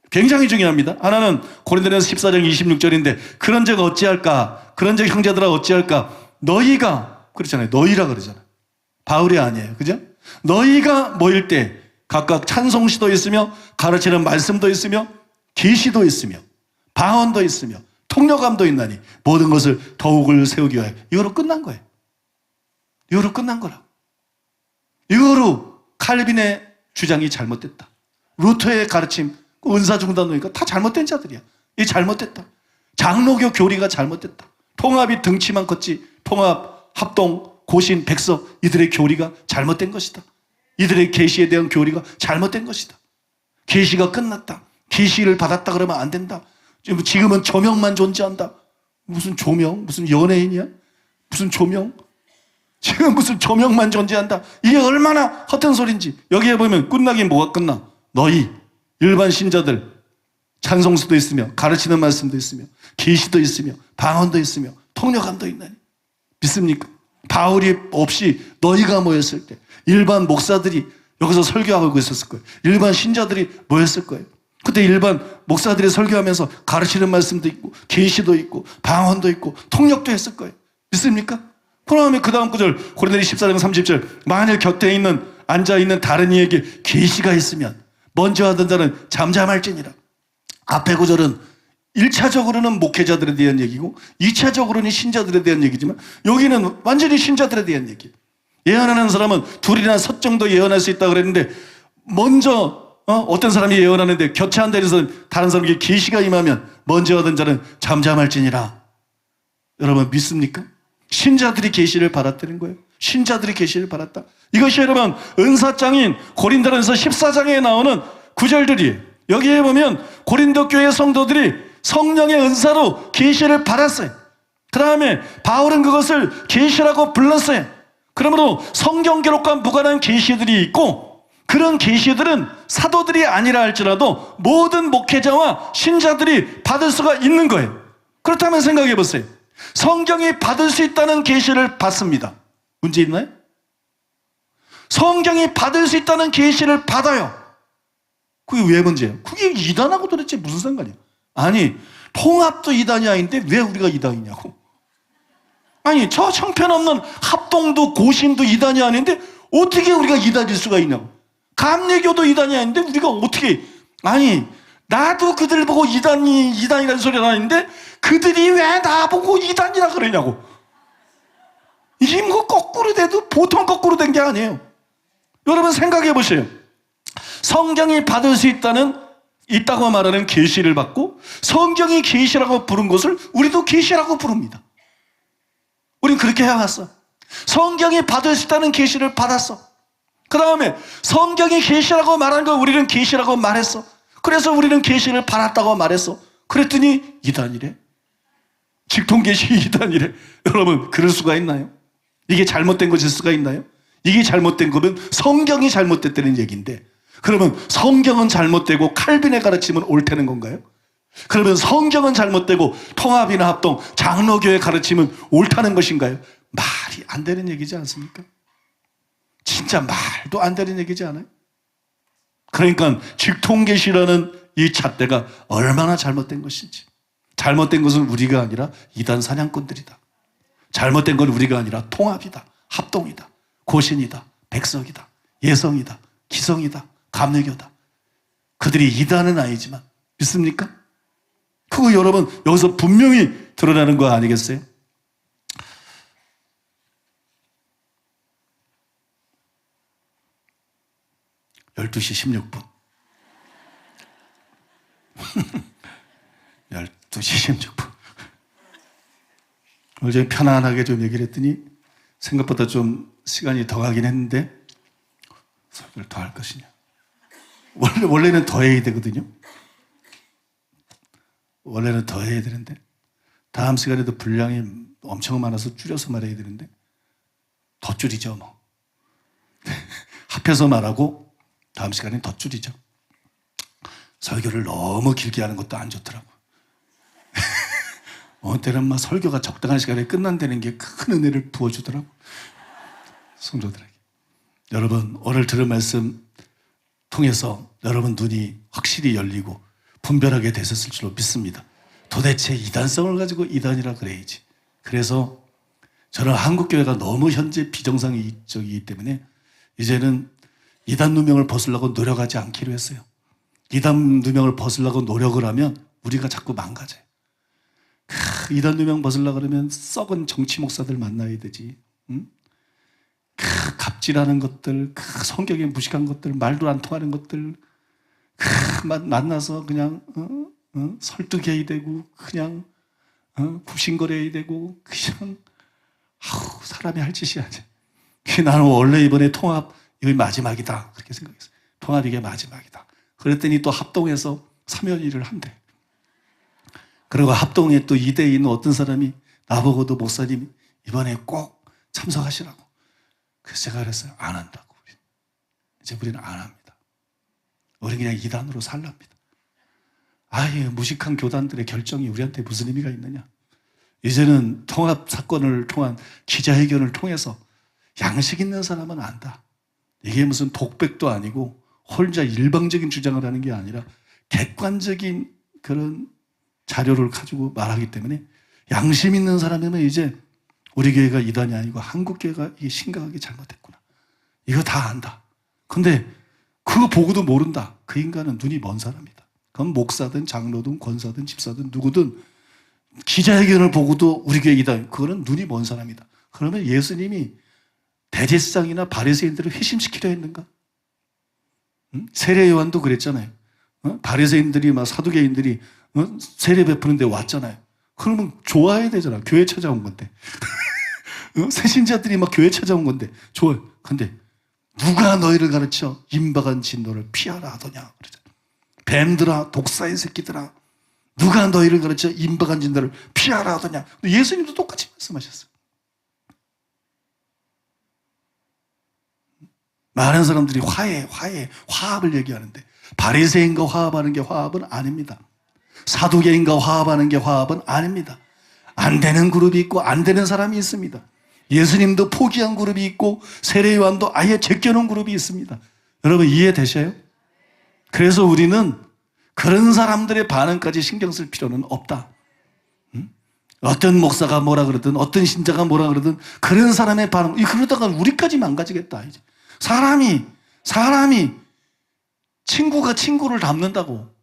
굉장히 중요합니다. 하나는 고린도전서 14장 26절인데 그런즉 어찌할까, 그런즉 형제들아 어찌할까, 너희가, 그렇잖아요. 너희라 그러잖아요. 바울이 아니에요. 그죠? 너희가 모일 때 각각 찬송시도 있으며 가르치는 말씀도 있으며 계시도 있으며 방언도 있으며 통역감도 있나니 모든 것을 더욱을 세우기 위하여. 이거로 끝난 거예요. 이거로 끝난 거라고. 이거로 칼빈의 주장이 잘못됐다. 루터의 가르침, 은사중단노니까 다 잘못된 자들이야. 이 잘못됐다. 장로교 교리가 잘못됐다. 통합이 등치만 컸지 통합, 합동, 고신, 백서, 이들의 교리가 잘못된 것이다. 이들의 계시에 대한 교리가 잘못된 것이다. 계시가 끝났다. 계시를 받았다 그러면 안 된다. 지금은 조명만 존재한다. 무슨 조명? 무슨 연예인이야? 무슨 조명? 지금 무슨 조명만 존재한다. 이게 얼마나 헛된 소린지. 여기에 보면 끝나긴 뭐가 끝나? 너희 일반 신자들 찬송수도 있으며 가르치는 말씀도 있으며 계시도 있으며 방언도 있으며 통역감도 있나니. 믿습니까? 바울이 없이 너희가 모였을 때 일반 목사들이 여기서 설교하고 있었을 거예요. 일반 신자들이 모였을 거예요. 그때 일반 목사들이 설교하면서 가르치는 말씀도 있고 계시도 있고 방언도 있고 통역도 했을 거예요. 믿습니까? 그러면 그 다음 구절 고린도전서 14장 30절, 만일 곁에 있는 앉아있는 다른 이에게 계시가 있으면 먼저 하던 자는 잠잠할지니라. 앞에 구절은 1차적으로는 목회자들에 대한 얘기고 2차적으로는 신자들에 대한 얘기지만 여기는 완전히 신자들에 대한 얘기예요. 예언하는 사람은 둘이나 섯 정도 예언할 수 있다고 그랬는데 먼저 어떤 사람이 예언하는데 곁에 앉아있는 다른 사람에게 계시가 임하면 먼저 하던 자는 잠잠할지니라. 여러분 믿습니까? 신자들이 계시를 받았다는 거예요. 신자들이 계시를 받았다. 이것이 여러분 은사장인 고린도전서 14장에 나오는 구절들이에요. 여기에 보면 고린도 교회 성도들이 성령의 은사로 계시를 받았어요. 그 다음에 바울은 그것을 계시라고 불렀어요. 그러므로 성경 기록과 무관한 계시들이 있고, 그런 계시들은 사도들이 아니라 할지라도 모든 목회자와 신자들이 받을 수가 있는 거예요. 그렇다면 생각해 보세요. 성경이 받을 수 있다는 계시를 받습니다. 문제 있나요? 성경이 받을 수 있다는 계시를 받아요. 그게 왜 문제예요? 그게 이단하고 도대체 무슨 상관이야? 아니, 통합도 이단이 아닌데 왜 우리가 이단이냐고. 아니, 저 형편없는 합동도 고신도 이단이 아닌데 어떻게 우리가 이단일 수가 있냐고. 감리교도 이단이 아닌데 우리가 어떻게, 아니 나도 그들 보고 이단이라는 소리가 나는데 그들이 왜 나보고 이단이라 그러냐고. 이게 뭐 거꾸로 돼도 보통 거꾸로 된 게 아니에요. 여러분 생각해 보세요. 성경이 받을 수 있다고 말하는 계시를 받고 성경이 계시라고 부른 것을 우리도 계시라고 부릅니다. 우린 그렇게 해왔어. 성경이 받을 수 있다는 계시를 받았어. 그 다음에 성경이 계시라고 말한 걸 우리는 계시라고 말했어. 그래서 우리는 계시를 받았다고 말했어. 그랬더니 이단이래. 직통계시 이단이래. 여러분 그럴 수가 있나요? 이게 잘못된 것일 수가 있나요? 이게 잘못된 거면 성경이 잘못됐다는 얘기인데, 그러면 성경은 잘못되고 칼빈의 가르침은 옳다는 건가요? 그러면 성경은 잘못되고 통합이나 합동, 장로교회 가르침은 옳다는 것인가요? 말이 안 되는 얘기지 않습니까? 진짜 말도 안 되는 얘기지 않아요? 그러니까 직통계시라는 이 잣대가 얼마나 잘못된 것인지. 잘못된 것은 우리가 아니라 이단 사냥꾼들이다. 잘못된 건 우리가 아니라 통합이다, 합동이다, 고신이다, 백석이다, 예성이다, 기성이다, 감리교다. 그들이 이단은 아니지만 믿습니까? 그거 여러분 여기서 분명히 드러나는 거 아니겠어요? (12시 16분) 12시 16분. 어제 편안하게 좀 얘기를 했더니 생각보다 좀 시간이 더 가긴 했는데 설교를 더 할 것이냐. 원래는 더 해야 되거든요. 원래는 더 해야 되는데 다음 시간에도 분량이 엄청 많아서 줄여서 말해야 되는데 더 줄이죠 뭐. 합해서 말하고 다음 시간엔 더 줄이죠. 설교를 너무 길게 하는 것도 안 좋더라고. 어느 때는 막 설교가 적당한 시간에 끝난다는 게 큰 은혜를 부어주더라고. 성도들에게. 여러분 오늘 들은 말씀 통해서 여러분 눈이 확실히 열리고 분별하게 되셨을 줄로 믿습니다. 도대체 이단성을 가지고 이단이라 그래야지. 그래서 저는 한국교회가 너무 현재 비정상이기 때문에 이제는 이단 누명을 벗으려고 노력하지 않기로 했어요. 이단 누명을 벗으려고 노력을 하면 우리가 자꾸 망가져요. 이단 누명 벗으려고 그러면 썩은 정치 목사들 만나야 되지. 응? 갑질하는 것들, 성격에 무식한 것들, 말도 안 통하는 것들 만나서 그냥 설득해야 되고 그냥 굽신거려야 되고 그냥 사람이 할 짓이 아니야. 나는 원래 이번에 통합 이게 마지막이다 그렇게 생각했어요. 통합 이게 마지막이다. 그랬더니 또 합동해서 사면일을 한대. 그리고 합동에 또 2대에 있는 어떤 사람이 나보고도 목사님 이번에 꼭 참석하시라고. 그래서 제가 그랬어요. 안 한다고. 이제 우리는 안 합니다. 우리는 그냥 이단으로 살랍니다. 아예 무식한 교단들의 결정이 우리한테 무슨 의미가 있느냐. 이제는 통합 사건을 통한 기자회견을 통해서 양식 있는 사람은 안다. 이게 무슨 독백도 아니고 혼자 일방적인 주장을 하는 게 아니라 객관적인 그런 자료를 가지고 말하기 때문에 양심 있는 사람이면 이제 우리 교회가 이단이 아니고 한국 교회가 이게 심각하게 잘못했구나. 이거 다 안다. 근데 그거 보고도 모른다. 그 인간은 눈이 먼 사람이다. 그건 목사든 장로든 권사든 집사든 누구든 기자회견을 보고도 우리 교회 이단, 그거는 눈이 먼 사람이다. 그러면 예수님이 대제사장이나 바리새인들을 회심시키려 했는가? 세례 요한도 그랬잖아요. 바리새인들이 막 사두개인들이 세례 베푸는데 왔잖아요. 그러면 좋아해야 되잖아. 교회 찾아온 건데. 새신자들이 막 교회 찾아온 건데 좋아요. 근데 누가 너희를 가르쳐 임박한 진노를 피하라 하더냐 그러잖아. 뱀들아 독사의 새끼들아 누가 너희를 가르쳐 임박한 진노를 피하라 하더냐. 예수님도 똑같이 말씀하셨어요. 많은 사람들이 화합을 얘기하는데 바리새인과 화합하는 게 화합은 아닙니다. 사두개인과 화합하는 게 화합은 아닙니다. 안 되는 그룹이 있고 안 되는 사람이 있습니다. 예수님도 포기한 그룹이 있고 세례요한도 아예 제껴놓은 그룹이 있습니다. 여러분 이해되셔요? 그래서 우리는 그런 사람들의 반응까지 신경 쓸 필요는 없다. 어떤 목사가 뭐라 그러든 어떤 신자가 뭐라 그러든 그런 사람의 반응, 그러다가 우리까지 망가지겠다. 이제 사람이 친구가 친구를 닮는다고.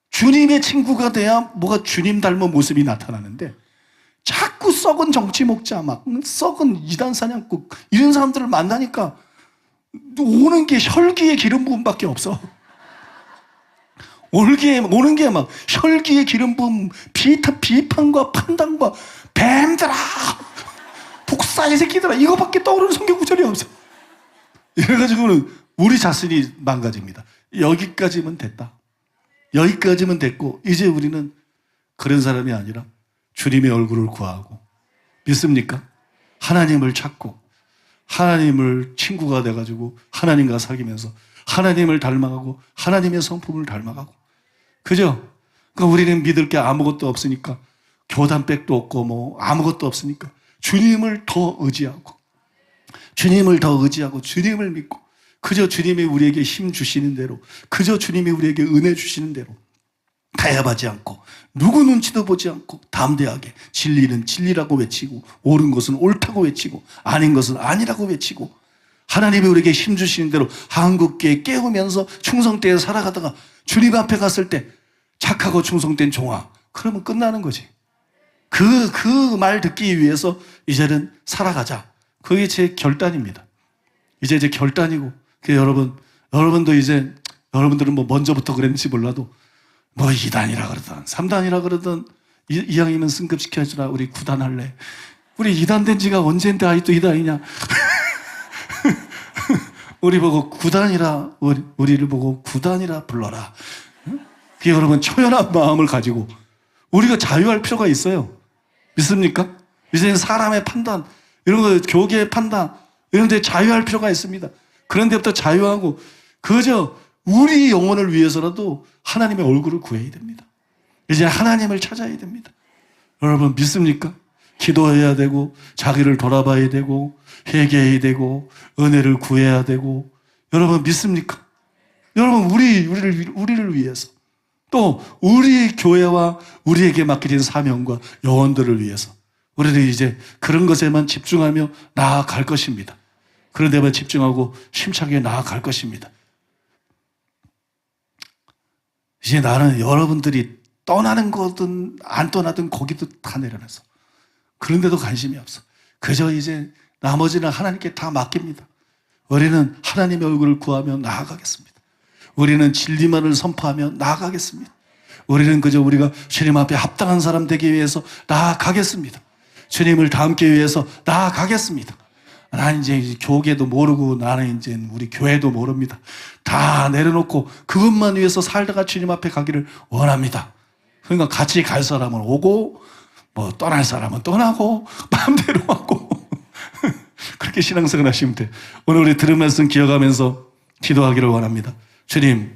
주님의 친구가 돼야 뭐가 주님 닮은 모습이 나타나는데 자꾸 썩은 정치 목자 막 썩은 이단 사냥꾼 이런 사람들을 만나니까 오는 게 혈기의 기름 부음밖에 없어. 오는 게 막 혈기의 기름 부음, 비판과 판단과 뱀들아 독사의 새끼들아 이거밖에 떠오르는 성경 구절이 없어. 이래가지고는 우리 자신이 망가집니다. 여기까지면 됐다. 여기까지면 됐고 이제 우리는 그런 사람이 아니라 주님의 얼굴을 구하고 믿습니까? 하나님을 찾고 하나님을 친구가 돼가지고 하나님과 사귀면서 하나님을 닮아가고 하나님의 성품을 닮아가고 그죠? 그러니까 우리는 믿을 게 아무것도 없으니까, 교단백도 없고 뭐 아무것도 없으니까 주님을 더 의지하고 주님을 믿고 그저 주님이 우리에게 힘 주시는 대로, 그저 주님이 우리에게 은혜 주시는 대로 타협하지 않고 누구 눈치도 보지 않고 담대하게 진리는 진리라고 외치고 옳은 것은 옳다고 외치고 아닌 것은 아니라고 외치고 하나님이 우리에게 힘 주시는 대로 한국교회 깨우면서 충성되어 살아가다가 주님 앞에 갔을 때 착하고 충성된 종아, 그러면 끝나는 거지. 그 말 듣기 위해서 이제는 살아가자. 그게 제 결단입니다. 이제 제 결단이고, 여러분도 이제, 여러분들은 뭐 먼저부터 그랬는지 몰라도 뭐 2단이라 그러든 3단이라 그러든 이왕이면 승급시켜주라. 우리 9단 할래. 우리 2단 된 지가 언젠데 아직도 2단이냐. 우리 보고 9단이라, 우리를 보고 9단이라 불러라. 그게 여러분 초연한 마음을 가지고 우리가 자유할 필요가 있어요. 믿습니까? 이제는 사람의 판단, 이런 거, 교계의 판단, 이런 데 자유할 필요가 있습니다. 그런 데부터 자유하고 그저 우리 영혼을 위해서라도 하나님의 얼굴을 구해야 됩니다. 이제 하나님을 찾아야 됩니다. 여러분 믿습니까? 기도해야 되고 자기를 돌아봐야 되고 회개해야 되고 은혜를 구해야 되고. 여러분 믿습니까? 여러분 우리를 위해서, 또 우리 교회와 우리에게 맡겨진 사명과 영혼들을 위해서 우리는 이제 그런 것에만 집중하며 나아갈 것입니다. 그런 데만 집중하고 힘차게 나아갈 것입니다. 이제 나는 여러분들이 떠나는 거든 안 떠나든 거기도 다 내려놔서 그런데도 관심이 없어. 그저 이제 나머지는 하나님께 다 맡깁니다. 우리는 하나님의 얼굴을 구하며 나아가겠습니다. 우리는 진리만을 선포하며 나아가겠습니다. 우리는 그저 우리가 주님 앞에 합당한 사람 되기 위해서 나아가겠습니다. 주님을 닮기 위해서 나아가겠습니다. 나는 이제 교계도 모르고 나는 이제 우리 교회도 모릅니다. 다 내려놓고 그것만 위해서 살다가 주님 앞에 가기를 원합니다. 그러니까 같이 갈 사람은 오고 뭐 떠날 사람은 떠나고 마음대로 하고 그렇게 신앙생활 하시면 돼요. 오늘 우리 들은 말씀 기억하면서 기도하기를 원합니다. 주님,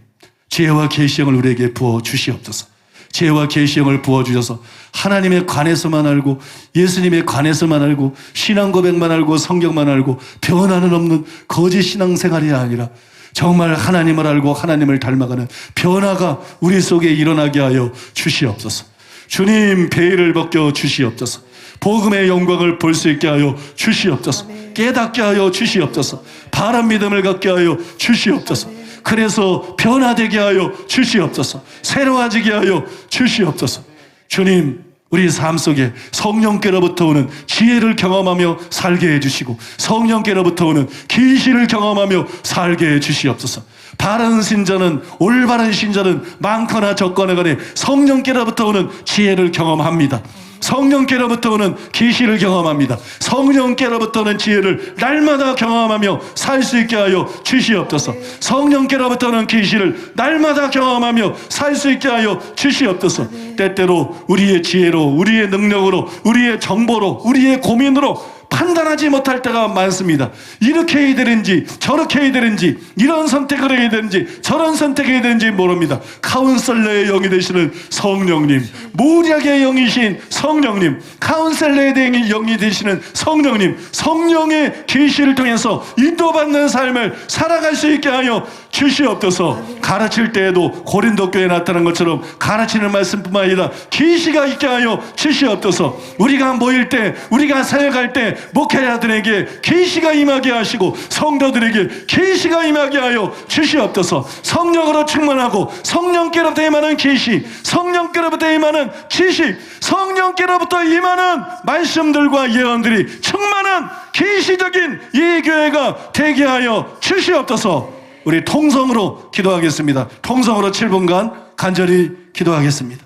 지혜와 계시형을 우리에게 부어 주시옵소서. 지혜와 계시형을 부어주셔서 하나님에 관해서만 알고 예수님에 관해서만 알고 신앙 고백만 알고 성경만 알고 변화는 없는 거짓 신앙생활이 아니라 정말 하나님을 알고 하나님을 닮아가는 변화가 우리 속에 일어나게 하여 주시옵소서. 주님, 베일을 벗겨 주시옵소서. 복음의 영광을 볼 수 있게 하여 주시옵소서. 깨닫게 하여 주시옵소서. 바른 믿음을 갖게 하여 주시옵소서. 그래서 변화되게 하여 주시옵소서. 새로워지게 하여 주시옵소서. 주님, 우리 삶 속에 성령께로부터 오는 지혜를 경험하며 살게 해주시고 성령께로부터 오는 계시를 경험하며 살게 해주시옵소서. 바른 신자는, 올바른 신자는 많거나 적거나 간에 성령께로부터 오는 지혜를 경험합니다. 성령께로부터 오는 계시를 경험합니다. 성령께로부터 오는 지혜를 날마다 경험하며 살 수 있게 하여 주시옵소서. 성령께로부터 오는 계시를 날마다 경험하며 살 수 있게 하여 주시옵소서. 때때로 우리의 지혜로, 우리의 능력으로, 우리의 정보로, 우리의 고민으로 판단하지 못할 때가 많습니다. 이렇게 해야 되는지 저렇게 해야 되는지, 이런 선택을 해야 되는지 저런 선택을 해야 되는지 모릅니다. 카운셀러의 영이 되시는 성령님, 모략의 영이신 성령님, 카운셀러의 영이 되시는 성령님, 성령의 계시를 통해서 인도받는 삶을 살아갈 수 있게 하여 주시옵소서. 가르칠 때에도 고린도 교회에 나타난 것처럼 가르치는 말씀뿐만 아니라 계시가 있게 하여 주시옵소서. 우리가 모일 때, 우리가 사역할 때 목회자들에게 계시가 임하게 하시고 성도들에게 계시가 임하게 하여 주시옵소서. 성령으로 충만하고 성령께로부터 임하는 계시, 성령께로부터 임하는 지식, 성령께로부터 임하는 말씀들과 예언들이 충만한 계시적인 이 교회가 되게 하여 주시옵소서. 우리 통성으로 기도하겠습니다. 통성으로 7분간 간절히 기도하겠습니다.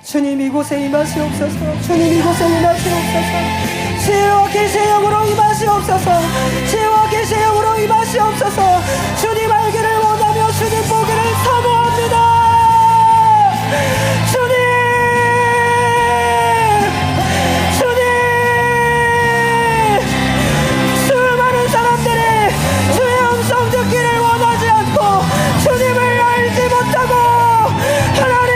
주님 이곳에 임하시옵소서. 주님 이곳에 임하시옵소서. 지혜와 계시의 영으로 임하시옵소서. 지혜와 계시의 영으로 임하시옵소서. 주님 알기를 원하며 주님 보기를 사모합니다. 주님, 주님, 수많은 사람들이 주의 음성 듣기를 원하지 않고 주님을 알지 못하고 하나님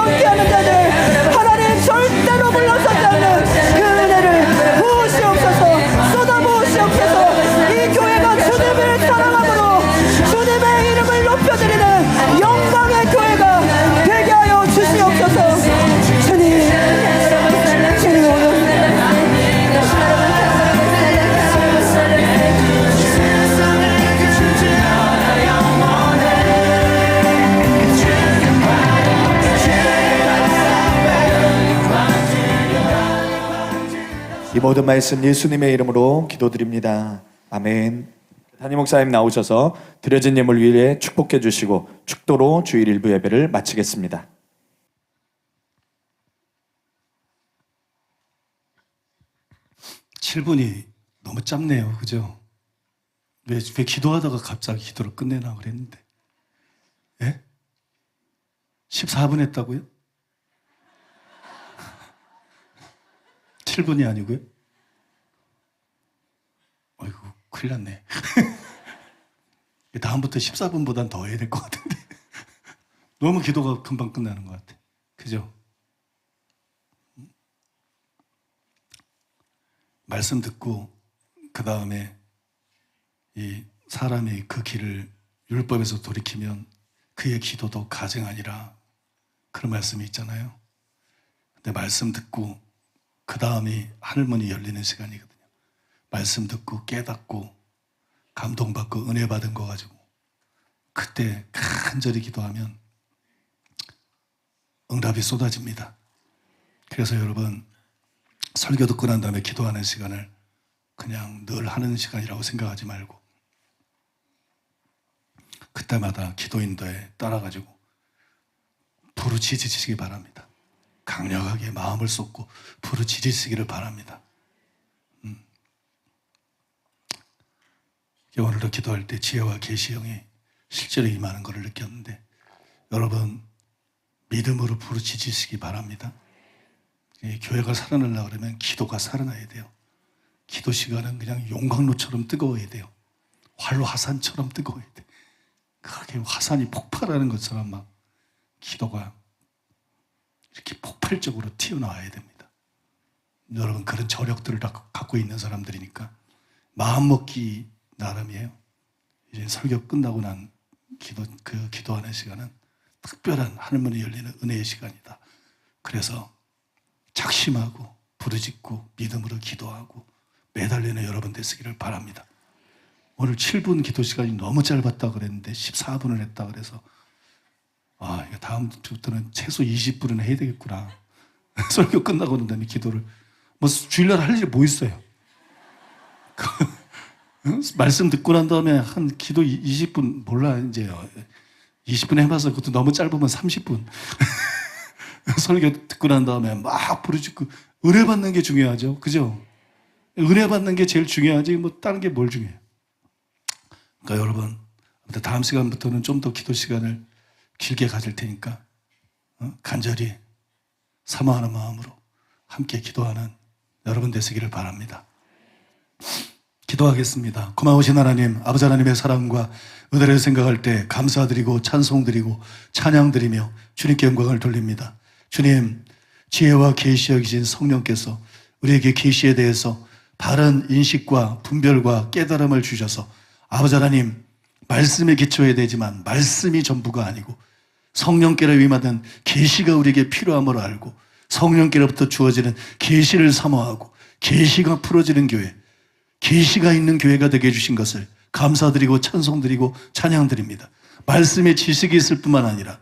함께하는 자들 하나님 절대로 물러서지 않는 그 은혜를 부으시옵소서. 쏟아부으시옵소서. 이 교회가 주님을 사랑함으로 주님의 이름을 높여드리는 영광의 교회가 되게 하여 주시옵소서. 주님 오늘 이 모든 말씀 예수님의 이름으로 기도드립니다. 아멘. 담임 목사님 나오셔서 드려진 예물 위에 축복해 주시고 축도로 주일 일부 예배를 마치겠습니다. 7분이 너무 짧네요. 그죠? 왜 기도하다가 갑자기 기도를 끝내나 그랬는데. 예? 14분 했다고요? 7분이 아니고요? 아이고, 큰일 났네. 다음부터 14분보단 더 해야 될 것 같은데. 너무 기도가 금방 끝나는 것 같아. 그죠? 말씀 듣고 그 다음에 이 사람이 그 길을 율법에서 돌이키면 그의 기도도 가증하니라, 그런 말씀이 있잖아요. 근데 말씀 듣고 그 다음이 하늘문이 열리는 시간이거든요. 말씀 듣고 깨닫고 감동받고 은혜 받은 거 가지고 그때 간절히 기도하면 응답이 쏟아집니다. 그래서 여러분, 설교 듣고 난 다음에 기도하는 시간을 그냥 늘 하는 시간이라고 생각하지 말고 그때마다 기도 인도에 따라가지고 부르짖으시기 바랍니다. 강력하게 마음을 쏟고 부르짖으시기를 바랍니다. 오늘도 기도할 때 지혜와 계시 영이 실제로 임하는 것을 느꼈는데, 여러분 믿음으로 부르짖으시기 바랍니다. 교회가 살아나려고 그러면 기도가 살아나야 돼요. 기도 시간은 그냥 용광로처럼 뜨거워야 돼요. 활로 화산처럼 뜨거워야 돼. 그렇게 화산이 폭발하는 것처럼 막 기도가 이렇게 폭발적으로 튀어나와야 됩니다. 여러분 그런 저력들을 다 갖고 있는 사람들이니까 마음먹기 나름이에요. 이제 설교 끝나고 난 기도하는 시간은 특별한 하늘문이 열리는 은혜의 시간이다. 그래서 작심하고 부르짖고 믿음으로 기도하고 매달리는 여러분 되시기를 바랍니다. 오늘 7분 기도 시간이 너무 짧았다 그랬는데 14분을 했다 그래서 이거 다음 주부터는 최소 20분은 해야 되겠구나. 설교 끝나고 난 다음에 기도를 주일날 할 일이 뭐 있어요? 말씀 듣고 난 다음에 한 기도 20분 몰라 이제 20분 해봐서 그것도 너무 짧으면 30분 설교 듣고 난 다음에 막 부르짖고 은혜 받는 게 중요하죠. 그죠? 은혜 받는 게 제일 중요하지 다른 게 뭘 중요해요. 그러니까 여러분 다음 시간부터는 좀 더 기도 시간을 길게 가질 테니까 간절히 사모하는 마음으로 함께 기도하는 여러분 되시기를 바랍니다. 기도하겠습니다. 고마우신 하나님, 아버지 하나님의 사랑과 은혜를 생각할 때 감사드리고 찬송드리고 찬양드리며 주님께 영광을 돌립니다. 주님, 지혜와 계시 여기신 성령께서 우리에게 계시에 대해서 바른 인식과 분별과 깨달음을 주셔서 아버지 하나님, 말씀에 기초해야 되지만 말씀이 전부가 아니고 성령께로 임하는 계시가 우리에게 필요함을 알고 성령께로부터 주어지는 계시를 사모하고 계시가 풀어지는 교회, 계시가 있는 교회가 되게 해주신 것을 감사드리고 찬송드리고 찬양드립니다. 말씀에 지식이 있을 뿐만 아니라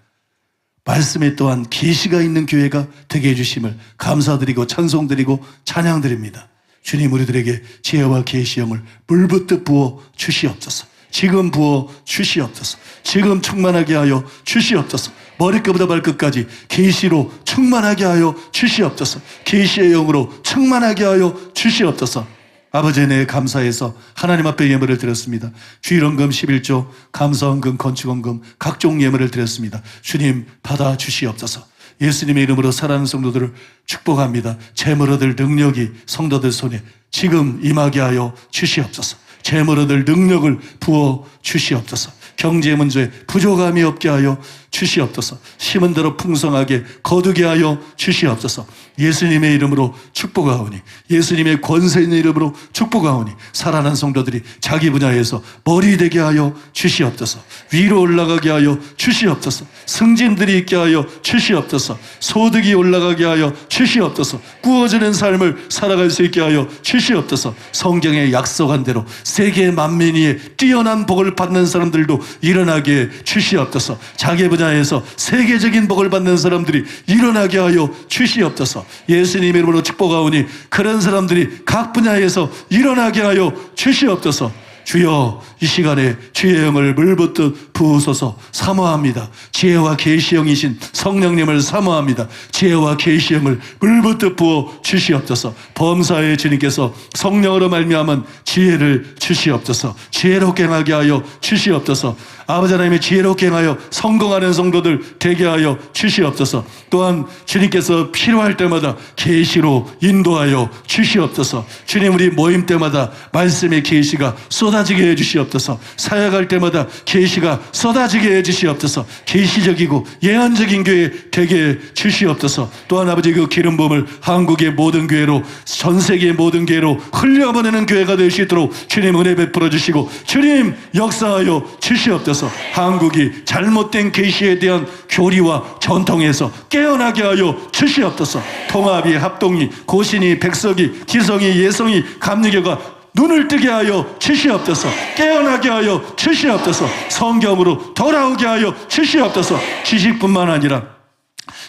말씀에 또한 계시가 있는 교회가 되게 해주심을 감사드리고 찬송드리고 찬양드립니다. 주님, 우리들에게 지혜와 계시 영을 물붓듯 부어 주시옵소서. 지금 부어 주시옵소서. 지금 충만하게 하여 주시옵소서. 머리끝부터 발끝까지 계시로 충만하게 하여 주시옵소서. 계시의 영으로 충만하게 하여 주시옵소서. 아버지 은혜에 감사해서 하나님 앞에 예물을 드렸습니다. 주일헌금 11조, 감사헌금, 건축헌금, 각종 예물을 드렸습니다. 주님 받아 주시옵소서. 예수님의 이름으로 살아가는 성도들을 축복합니다. 재물 얻을 능력이 성도들 손에 지금 임하게 하여 주시옵소서. 재물 얻을 능력을 부어 주시옵소서. 경제 문제에 부족함이 없게 하여 주시옵소서. 심은 대로 풍성하게 거두게 하여 주시옵소서. 예수님의 이름으로 축복하오니, 예수님의 권세 있는 이름으로 축복하오니, 살아난 성도들이 자기 분야에서 머리 되게 하여 주시옵소서. 위로 올라가게 하여 주시옵소서. 승진들이 있게 하여 주시옵소서. 소득이 올라가게 하여 주시옵소서. 구워지는 삶을 살아갈 수 있게 하여 주시옵소서. 성경에 약속한 대로 세계 만민 위에 뛰어난 복을 받는 사람들도 일어나게 해 주시옵소서. 자기 분야에서 세계적인 복을 받는 사람들이 일어나게 하여 주시옵소서. 예수님의 이름으로 축복하오니 그런 사람들이 각 분야에서 일어나게 하여 주시옵소서. 주여, 이 시간에 주의 영을 물붓듯 부으소서. 사모합니다. 지혜와 계시 영이신 성령님을 사모합니다. 지혜와 계시 영을 물붓듯 부어 주시옵소서. 범사의 주님께서 성령으로 말미암은 지혜를 주시옵소서. 지혜롭게 행하게 하여 주시옵소서. 아버지 하나님의 지혜롭게 행하여 성공하는 성도들 되게 하여 주시옵소서. 또한 주님께서 필요할 때마다 계시로 인도하여 주시옵소서. 주님, 우리 모임 때마다 말씀의 계시가 쏟아지게 해 주시옵소서. 사역할 때마다 계시가 쏟아지게 해 주시옵소서. 계시적이고 예언적인 교회 되게 해 주시옵소서. 또한 아버지, 그 기름 부음을 한국의 모든 교회로, 전 세계의 모든 교회로 흘려보내는 교회가 될 수 있도록 주님 은혜 베풀어 주시고 주님 역사하여 주시옵소서. 한국이 잘못된 계시에 대한 교리와 전통에서 깨어나게 하여 주시옵소서. 통합이, 합동이, 고신이, 백석이, 기성이, 예성이, 감리교가 눈을 뜨게 하여 주시옵소서. 깨어나게 하여 주시옵소서. 성경으로 돌아오게 하여 주시옵소서. 지식뿐만 아니라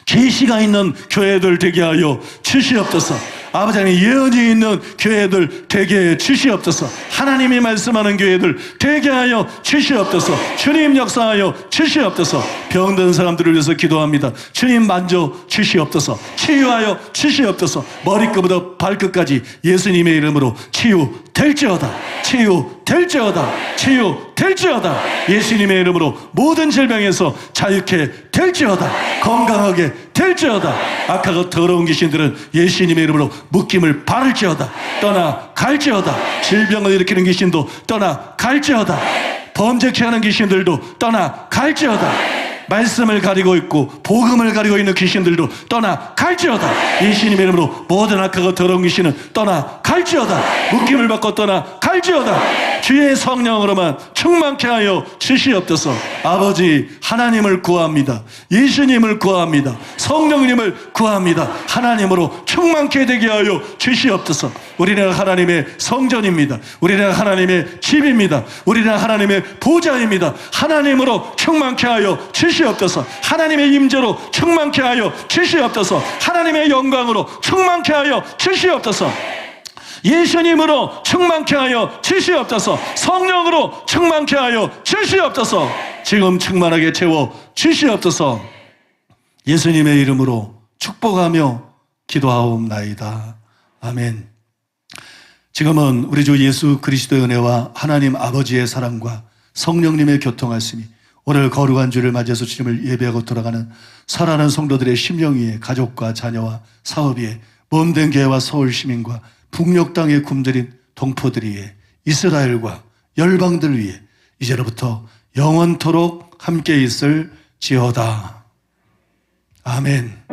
계시가 있는 교회들 되게 하여 주시옵소서. 아버지 하나님, 예언이 있는 교회들 되게 해 주시옵소서. 하나님이 말씀하는 교회들 되게 하여 주시옵소서. 주님 역사하여 주시옵소서. 병든 사람들을 위해서 기도합니다. 주님 만져 주시옵소서. 치유하여 주시옵소서. 머리끝부터 발끝까지 예수님의 이름으로 치유될지어다. 치유될지어다. 치유될지어다. 예수님의 이름으로 모든 질병에서 자유케 될지어다. 건강하게 될지어다. 악하고 더러운 귀신들은 예수님의 이름으로 묶임을 바를지어다. 떠나갈지어다. 질병을 일으키는 귀신도 떠나갈지어다. 범죄케 하는 귀신들도 떠나갈지어다. 말씀을 가리고 있고 복음을 가리고 있는 귀신들도 떠나갈지어다. 예수님의 이름으로 모든 악하고 더러운 귀신은 떠나갈지어다. 묶임을 받고 떠나갈지어다. 주의 성령으로만 충만케 하여 주시옵소서. 아버지 하나님을 구합니다. 예수님을 구합니다. 성령님을 구합니다. 하나님으로 충만케 되게 하여 주시옵소서. 우리는 하나님의 성전입니다. 우리는 하나님의 집입니다. 우리는 하나님의 보좌입니다. 하나님으로 충만케 하여 주시옵소서. 하나님의 임재로 충만케 하여 주시옵소서. 하나님의 영광으로 충만케 하여 주시옵소서. 예수님으로 충만케 하여 주시옵소서. 성령으로 충만케 하여 주시옵소서. 지금 충만하게 채워 주시옵소서. 예수님의 이름으로 축복하며 기도하옵나이다. 아멘. 지금은 우리 주 예수 그리스도의 은혜와 하나님 아버지의 사랑과 성령님의 교통하심이 오늘 거룩한 주를 맞이해서 주님을 예배하고 돌아가는 사랑하는 성도들의 심령 위에, 가족과 자녀와 사업 위에, 몸된 교회와 서울 시민과 북녘 땅에 굶주린 동포들 위에, 이스라엘과 열방들 위에 이제로부터 영원토록 함께 있을지어다. 아멘.